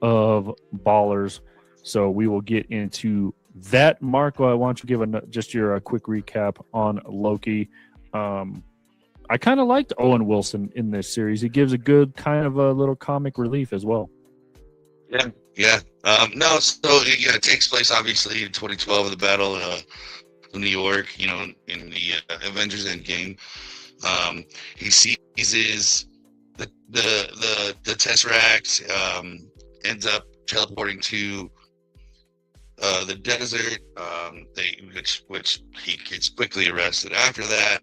of Ballers. So we will get into that. Mark, why don't you give just your quick recap on Loki? I kind of liked Owen Wilson in this series. He gives a good kind of a little comic relief as well. Yeah. It takes place obviously in 2012 of the Battle of New York, in the Avengers Endgame. He seizes the Tesseract, ends up teleporting to the desert, which he gets quickly arrested after that.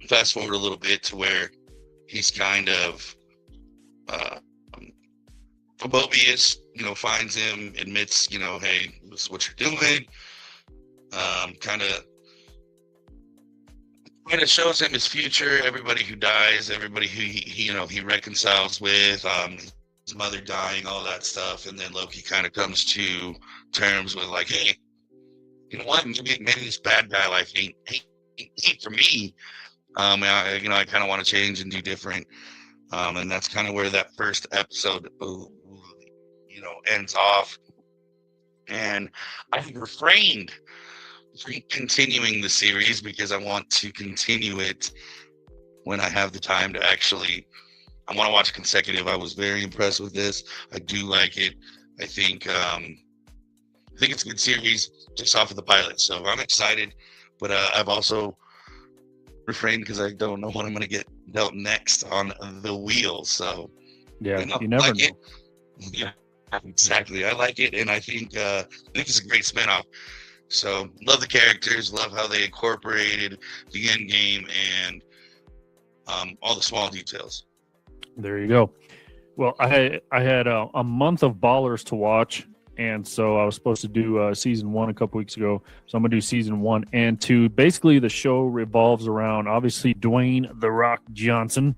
Fast forward a little bit to where he's kind of Mobius, finds him, admits, hey, this is what you're doing. Kind of shows him his future, everybody who dies, everybody who he reconciles with, his mother dying, all that stuff. And then Loki kind of comes to terms with like, hey, you know what, maybe this bad guy life ain't for me. I kind of want to change and do different. And that's kind of where that first episode, ends off. And I refrained from continuing the series because I want to continue it when I have the time to actually. I want to watch consecutive. I was very impressed with this. I do like it. I think it's a good series just off of the pilot. So I'm excited, but I've also refrained because I don't know what I'm going to get dealt next on the wheel. So yeah, you never know. Yeah, exactly. I like it, and I think it's a great spinoff. So love the characters, love how they incorporated the end game and all the small details. There you go. Well, I had a month of Ballers to watch, and so I was supposed to do season 1 a couple weeks ago. So I'm going to do season 1 and 2. Basically, the show revolves around, obviously, Dwayne "The Rock" Johnson.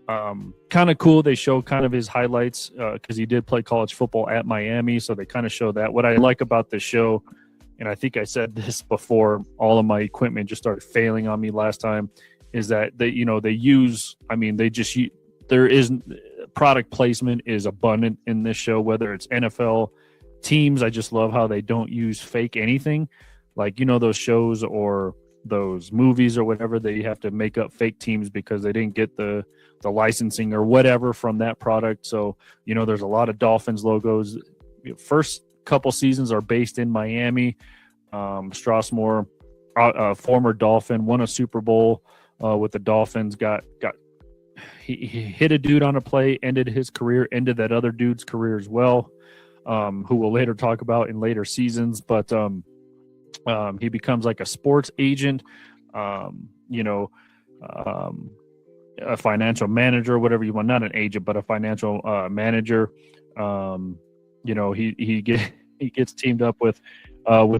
Kind of cool. They show kind of his highlights because he did play college football at Miami, so they kind of show that. What I like about this show, and I think I said this before, all of my equipment just started failing on me last time, is that they use, there isn't product placement is abundant in this show, whether it's NFL teams. I just love how they don't use fake anything. like, you know, those shows or those movies or whatever, that you have to make up fake teams because they didn't get the licensing or whatever from that product. So, you know, there's a lot of Dolphins logos. First couple seasons are based in Miami. Strasmore, former Dolphin, won a Super Bowl with the Dolphins. He hit a dude on a play, ended his career, ended that other dude's career as well, who we'll later talk about in later seasons. But he becomes like a sports agent, you know, a financial manager, whatever you want, not an agent, but a financial manager. You know, he gets teamed up with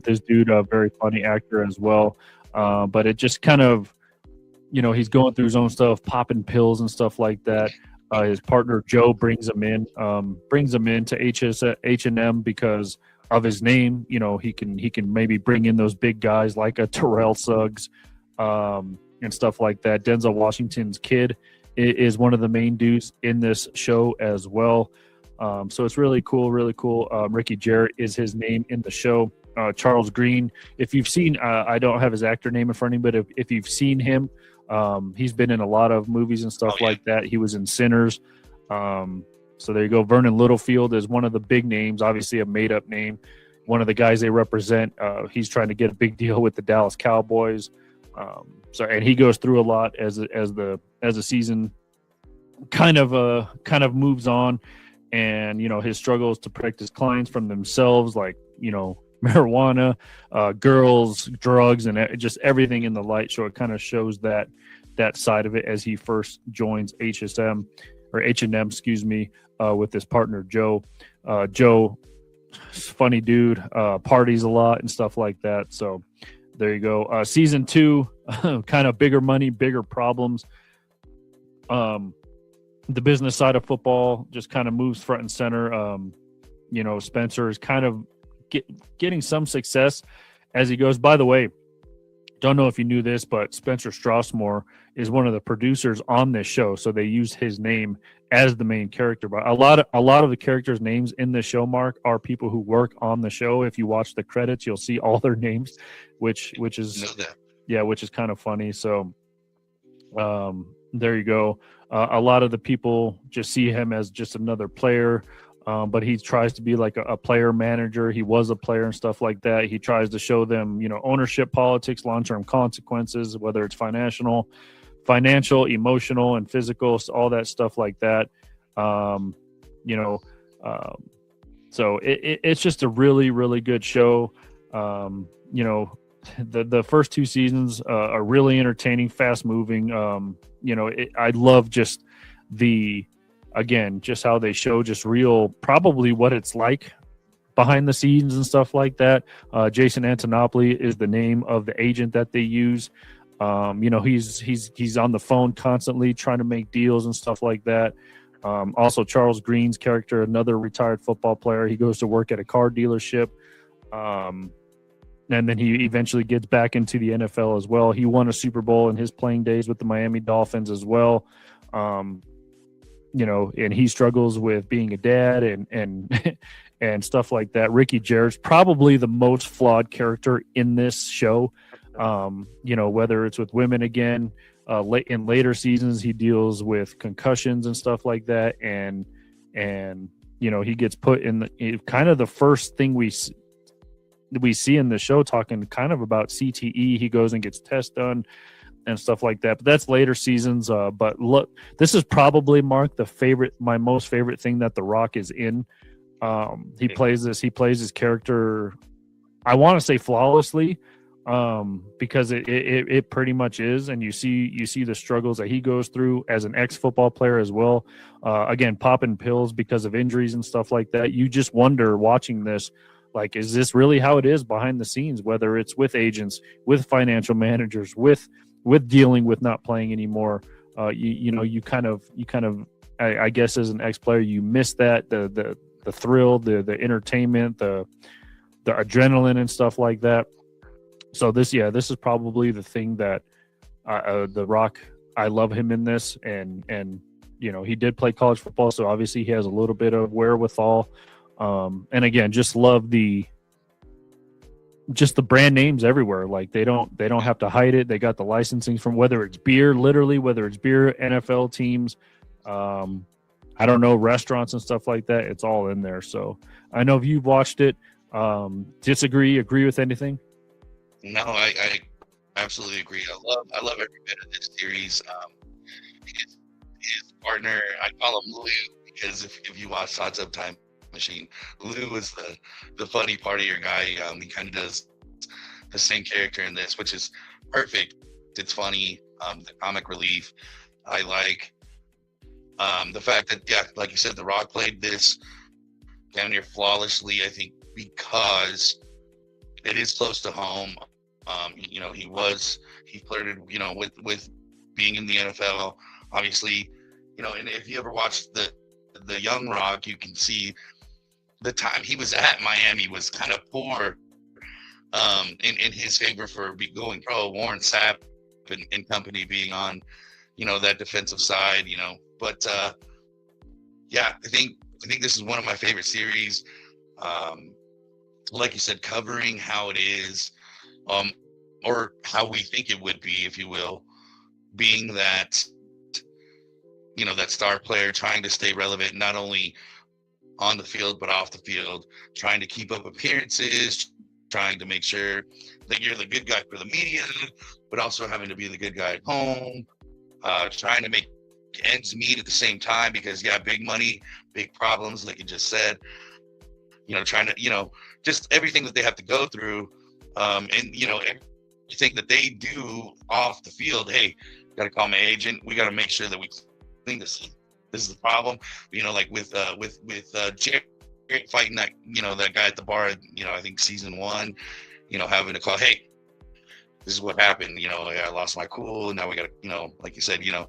this dude, a very funny actor as well. But it just kind of, you know, he's going through his own stuff, popping pills and stuff like that. His partner Joe brings him in to H&M because of his name. You know, he can maybe bring in those big guys like a Terrell Suggs and stuff like that. Denzel Washington's kid is one of the main dudes in this show as well. So it's really cool, really cool. Ricky Jarrett is his name in the show. Charles Green, if you've seen, I don't have his actor name in front of me, but if you've seen him, he's been in a lot of movies and stuff like that. He was in Sinners. So there you go. Vernon Littlefield is one of the big names, obviously a made-up name. One of the guys they represent. He's trying to get a big deal with the Dallas Cowboys. And he goes through a lot as the season kind of moves on, and you know, his struggles to protect his clients from themselves, like, you know, marijuana, girls, drugs, and just everything in the light show. It kind of shows that side of it as he first joins H&M, excuse me, with his partner Joe. Joe, funny dude, parties a lot and stuff like that. So there you go. Season 2, kind of bigger money, bigger problems. The business side of football just kind of moves front and center. You know, Spencer is kind of getting some success as he goes. By the way, don't know if you knew this, but Spencer Strasmore is one of the producers on this show, so they use his name as the main character. But a lot of the characters' names in the show, Mark, are people who work on the show. If you watch the credits, you'll see all their names, which is kind of funny. So there you go. A lot of the people just see him as just another player. But he tries to be like a player manager. He was a player and stuff like that. He tries to show them, you know, ownership, politics, long-term consequences, whether it's financial, emotional, and physical, all that stuff like that. So it's just a really, really good show. You know, the first 2 seasons are really entertaining, fast-moving. You know, I love just just how they show just real, probably what it's like behind the scenes and stuff like that. Jason Antonopoulos is the name of the agent that they use. You know, he's on the phone constantly trying to make deals and stuff like that. Also, Charles Green's character, another retired football player, he goes to work at a car dealership. And then he eventually gets back into the NFL as well. He won a Super Bowl in his playing days with the Miami Dolphins as well. You know, and he struggles with being a dad and and stuff like that. Ricky Jarrett's probably the most flawed character in this show. You know, whether it's with women again, in later seasons, he deals with concussions and stuff like that. And, you know, he gets put in kind of the first thing we see in the show, talking kind of about CTE. He goes and gets tests done and stuff like that. But that's later seasons. But look, this is probably, Mark, my most favorite thing that The Rock is in. He plays his character, I want to say flawlessly, because it pretty much is. And you see the struggles that he goes through as an ex-football player as well. Again, popping pills because of injuries and stuff like that. You just wonder watching this, like, is this really how it is behind the scenes, whether it's with agents, with financial managers, with dealing with not playing anymore. You kind of, I guess as an ex-player, you miss that, the thrill, the entertainment, the adrenaline and stuff like that. So this is probably the thing that The Rock, I love him in this, and you know, he did play college football, so obviously he has a little bit of wherewithal. And again, just love the just the brand names everywhere. Like they don't have to hide it. They got the licensing from whether it's beer, literally, whether it's beer, NFL teams, I don't know, restaurants and stuff like that. It's all in there. So I know if you've watched it, disagree, agree with anything? No, I absolutely agree. I love every bit of this series. His partner, I call him Lou, because if you watch Odds Up Time Machine, Lou is the funny partier guy. He kind of does the same character in this, which is perfect. It's funny. The comic relief I like. The fact that, yeah, like you said, The Rock played this down near flawlessly, I think, because it is close to home. You know, he flirted, you know, with being in the NFL, obviously, you know, and if you ever watched the young Rock, you can see the time he was at Miami was kind of poor, in his favor for going pro. Warren Sapp and company being on, you know, that defensive side, you know, but yeah, I think this is one of my favorite series. Like you said, covering how it is, or how we think it would be, if you will, being that, you know, that star player trying to stay relevant, not only on the field, but off the field, trying to keep up appearances, trying to make sure that you're the good guy for the media, but also having to be the good guy at home, trying to make ends meet at the same time, because yeah, big money, big problems, like you just said, you know, trying to, you know, just everything that they have to go through, and you know, everything that they do off the field. Hey, got to call my agent, we got to make sure that we clean this is the problem, you know, like with Jared fighting that, you know, that guy at the bar, you know, I think season 1, you know, having to call, hey, this is what happened, you know, I lost my cool, and now we got to, you know, like you said, you know,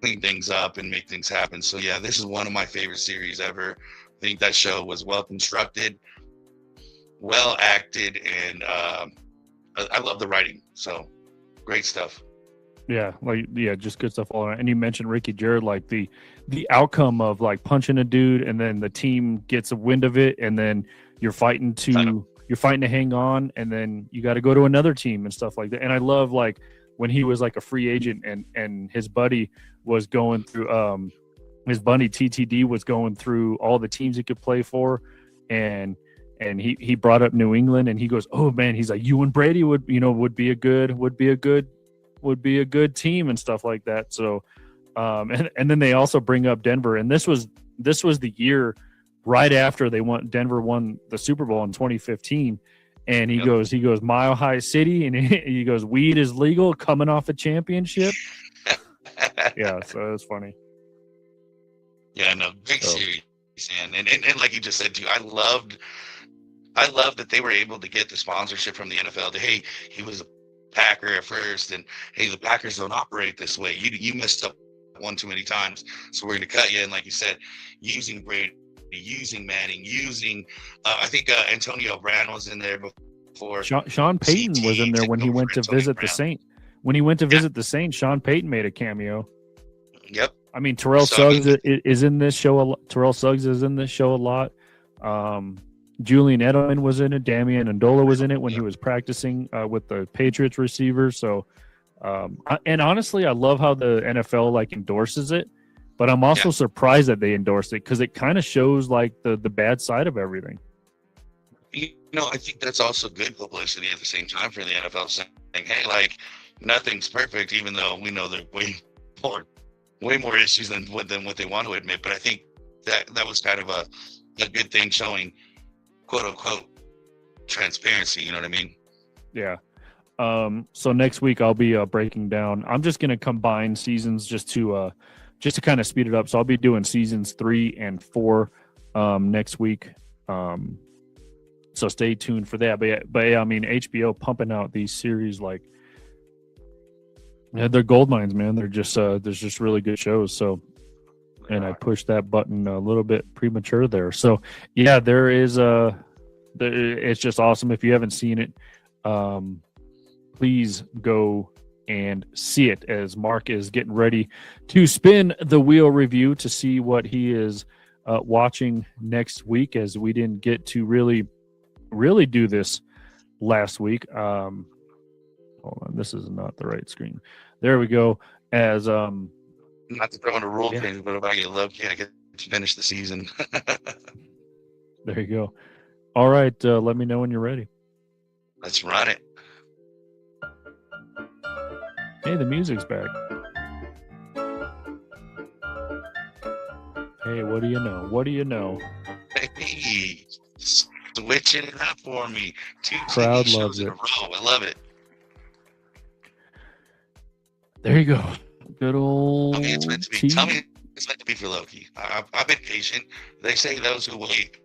clean things up and make things happen. So yeah, this is one of my favorite series ever. I think that show was well constructed, well acted, and I love the writing. So great stuff. Yeah, like just good stuff all around. And you mentioned Ricky Jared, like the outcome of like punching a dude, and then the team gets a wind of it, and then you're fighting to hang on, and then you got to go to another team and stuff like that. And I love like when he was like a free agent, and his buddy was going through his buddy TTD was going through all the teams he could play for, and he brought up New England, and he goes, oh man, he's like, you and Brady would be a good team and stuff like that. So and then they also bring up Denver, and this was the year right after Denver won the Super Bowl in 2015. And he goes, Mile High City, and he goes, weed is legal coming off a championship. Yeah, so it's funny. Yeah, no, big series, and like you just said too, I loved that they were able to get the sponsorship from the NFL. Hey, he was a Packer at first, and hey, the Packers don't operate this way. You messed up one too many times, so we're going to cut you. And like you said, using Brady, using Manning, using I think Antonio Brown was in there before. Sean Payton was in there when he went to visit the Saints. When he went to visit the Saints, Sean Payton made a cameo. Yep. I mean, Terrell Suggs is in this show. Terrell Suggs is in this show a lot. Julian Edelman was in it. Damian Amendola was in it when he was practicing with the Patriots receivers. So, and honestly, I love how the NFL like endorses it, but I'm also surprised that they endorsed it, because it kind of shows like the bad side of everything. You know, I think that's also good publicity at the same time for the NFL, saying, hey, like, nothing's perfect, even though we know there's way more issues than what they want to admit. But I think that was kind of a good thing, showing quote unquote transparency, you know what I mean? Yeah. So next week I'll be breaking down. I'm just going to combine seasons just to kind of speed it up. So I'll be doing seasons 3 and 4 next week. So stay tuned for that. But yeah, I mean, HBO pumping out these series like, yeah, they're gold mines, man. They're just there's just really good shows. So, and I pushed that button a little bit premature there. So yeah, there is it's just awesome. If you haven't seen it, please go and see it, as Mark is getting ready to spin the wheel review to see what he is watching next week, as we didn't get to really really do this last week. Hold on, this is not the right screen. There we go. As not to throw in a rule Yeah. change, but if I get Loki, I get to finish the season. there you go. All right, let me know when you're ready. Let's run it. Hey, the music's back. Hey, what do you know? What do you know? Hey, switching it up for me. 2 Crowd TV loves shows in it. a row. I love it. There you go. Good old. Tell me it's meant to be. Tell me it's meant to be for Loki. I've been patient. They say those who wait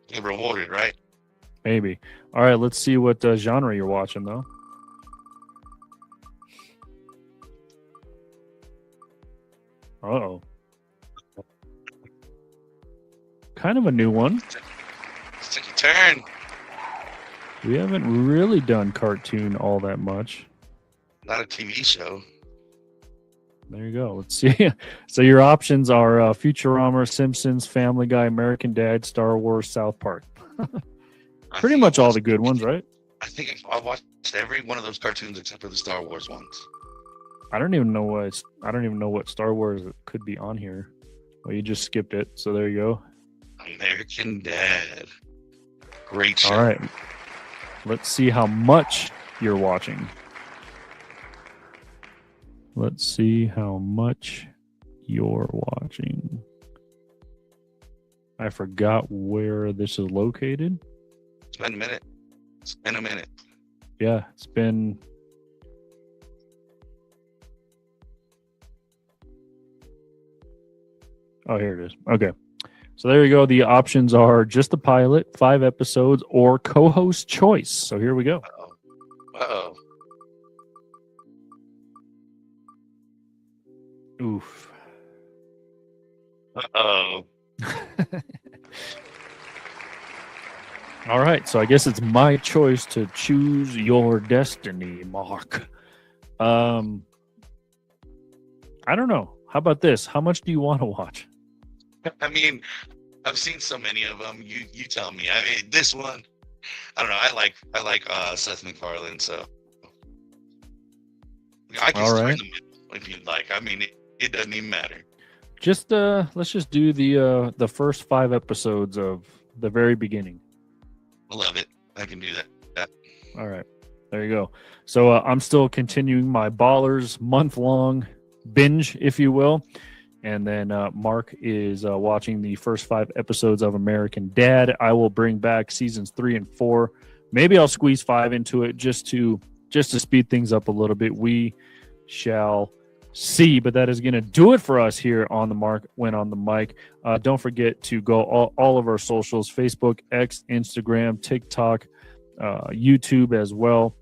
get rewarded, right? Maybe. All right, let's see what genre you're watching, though. Uh-oh. Kind of a new one. Let's take a turn. We haven't really done cartoon all that much. Not a TV show. There you go. Let's see. So your options are Futurama, Simpsons, Family Guy, American Dad, Star Wars, South Park. Pretty much all the good ones, right? I think I watched every one of those cartoons except for the Star Wars ones. I don't even know what Star Wars could be on here. Well, you just skipped it, so there you go. American Dad. Great show. All right. Let's see how much you're watching. Let's see how much you're watching. I forgot where this is located. It's been a minute. It's been a minute. Yeah, it's been... Oh, here it is. Okay. So there you go. The options are just the pilot, 5 episodes, or co-host choice. So here we go. Uh-oh. Oof. Uh-oh. All right. So I guess it's my choice to choose your destiny, Mark. I don't know. How about this? How much do you want to watch? I mean, I've seen so many of them. You tell me. I mean, this one, I don't know. I like Seth MacFarlane, so I can start in the middle if you'd like. I mean, it doesn't even matter. Just let's just do the first 5 episodes of the very beginning. I love it. I can do that. All right, there you go. So I'm still continuing my Ballers month-long binge, if you will. And then Mark is watching the first 5 episodes of American Dad. I will bring back seasons 3 and 4. Maybe I'll squeeze 5 into it just to speed things up a little bit. We shall see. But that is going to do it for us here on the Mark Went on the Mic. Don't forget to go all of our socials: Facebook, X, Instagram, TikTok, YouTube as well.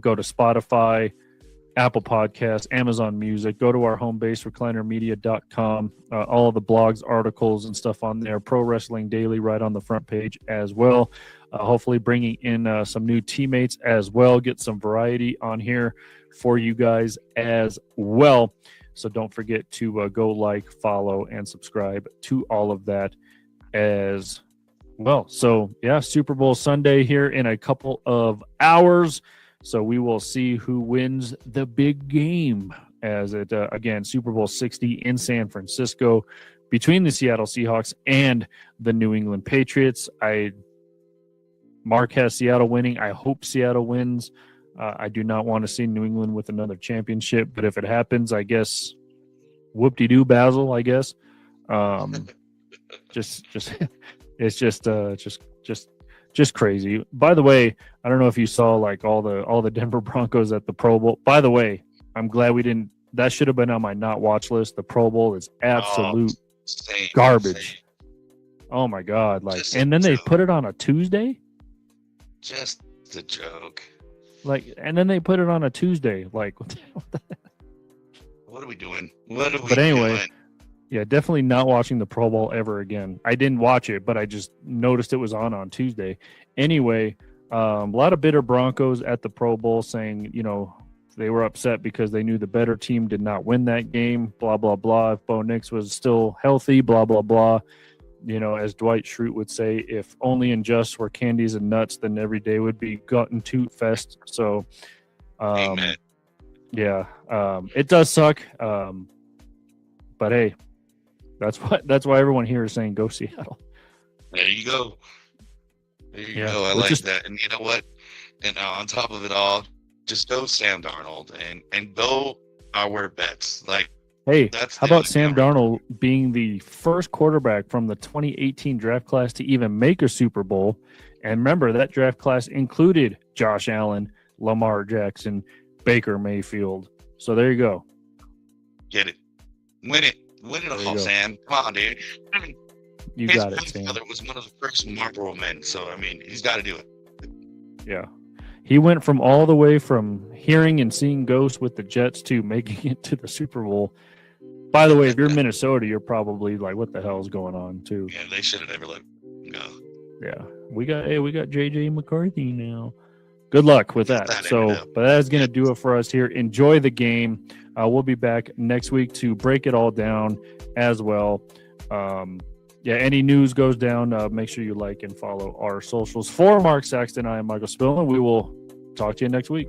Go to Spotify, Apple Podcasts, Amazon Music. Go to our home base, reclinermedia.com. All of the blogs, articles, and stuff on there. Pro Wrestling Daily right on the front page as well. Hopefully bringing in some new teammates as well. Get some variety on here for you guys as well. So don't forget to go like, follow, and subscribe to all of that as well. So, yeah, Super Bowl Sunday here in a couple of hours. So we will see who wins the big game as it, again, Super Bowl 60 in San Francisco between the Seattle Seahawks and the New England Patriots. Mark has Seattle winning. I hope Seattle wins. I do not want to see New England with another championship, but if it happens, I guess whoop-de-doo, Basil, I guess. It's just crazy. By the way, I don't know if you saw like all the Denver Broncos at the Pro Bowl. By the way, I'm glad we didn't. That should have been on my not watch list. The Pro Bowl is absolute garbage. Oh my God! Like, and then they put it on a Tuesday. Just a joke. Like, and then they put it on a Tuesday. Like, what are we doing? But anyway. Yeah, definitely not watching the Pro Bowl ever again. I didn't watch it, but I just noticed it was on Tuesday. Anyway, a lot of bitter Broncos at the Pro Bowl saying, they were upset because they knew the better team did not win that game, blah, blah, blah. If Bo Nix was still healthy, blah, blah, blah. As Dwight Schrute would say, if only injustice were candies and nuts, then every day would be gut and toot fest. So, Amen. yeah, it does suck. But hey, that's why everyone here is saying go Seattle. There you go. There you Yeah, go. I which like is- that. And you know what? And on top of it all, just go Sam Darnold and go our bets. Like, Hey, that's how the about only Sam thing I'm- Darnold being the first quarterback from the 2018 draft class to even make a Super Bowl? And remember, that draft class included Josh Allen, Lamar Jackson, Baker Mayfield. So there you go. Get it. Win it. Win it There you all, go. Sam. Come on, dude. You His got it, Sam. grandfather was one of the first Marlboro men, so I mean, he's got to do it. Yeah. He went from all the way from hearing and seeing ghosts with the Jets to making it to the Super Bowl. By the way, if you're Minnesota, you're probably like, what the hell is going on, too? Yeah, they should have never let him go. Yeah. We got JJ McCarthy now. Good luck with that. That So, ended up. but that's going to do it for us here. Enjoy the game. We'll be back next week to break it all down as well. Any news goes down, make sure you like and follow our socials. For Mark Saxton, I am Michael Spillman. We will talk to you next week.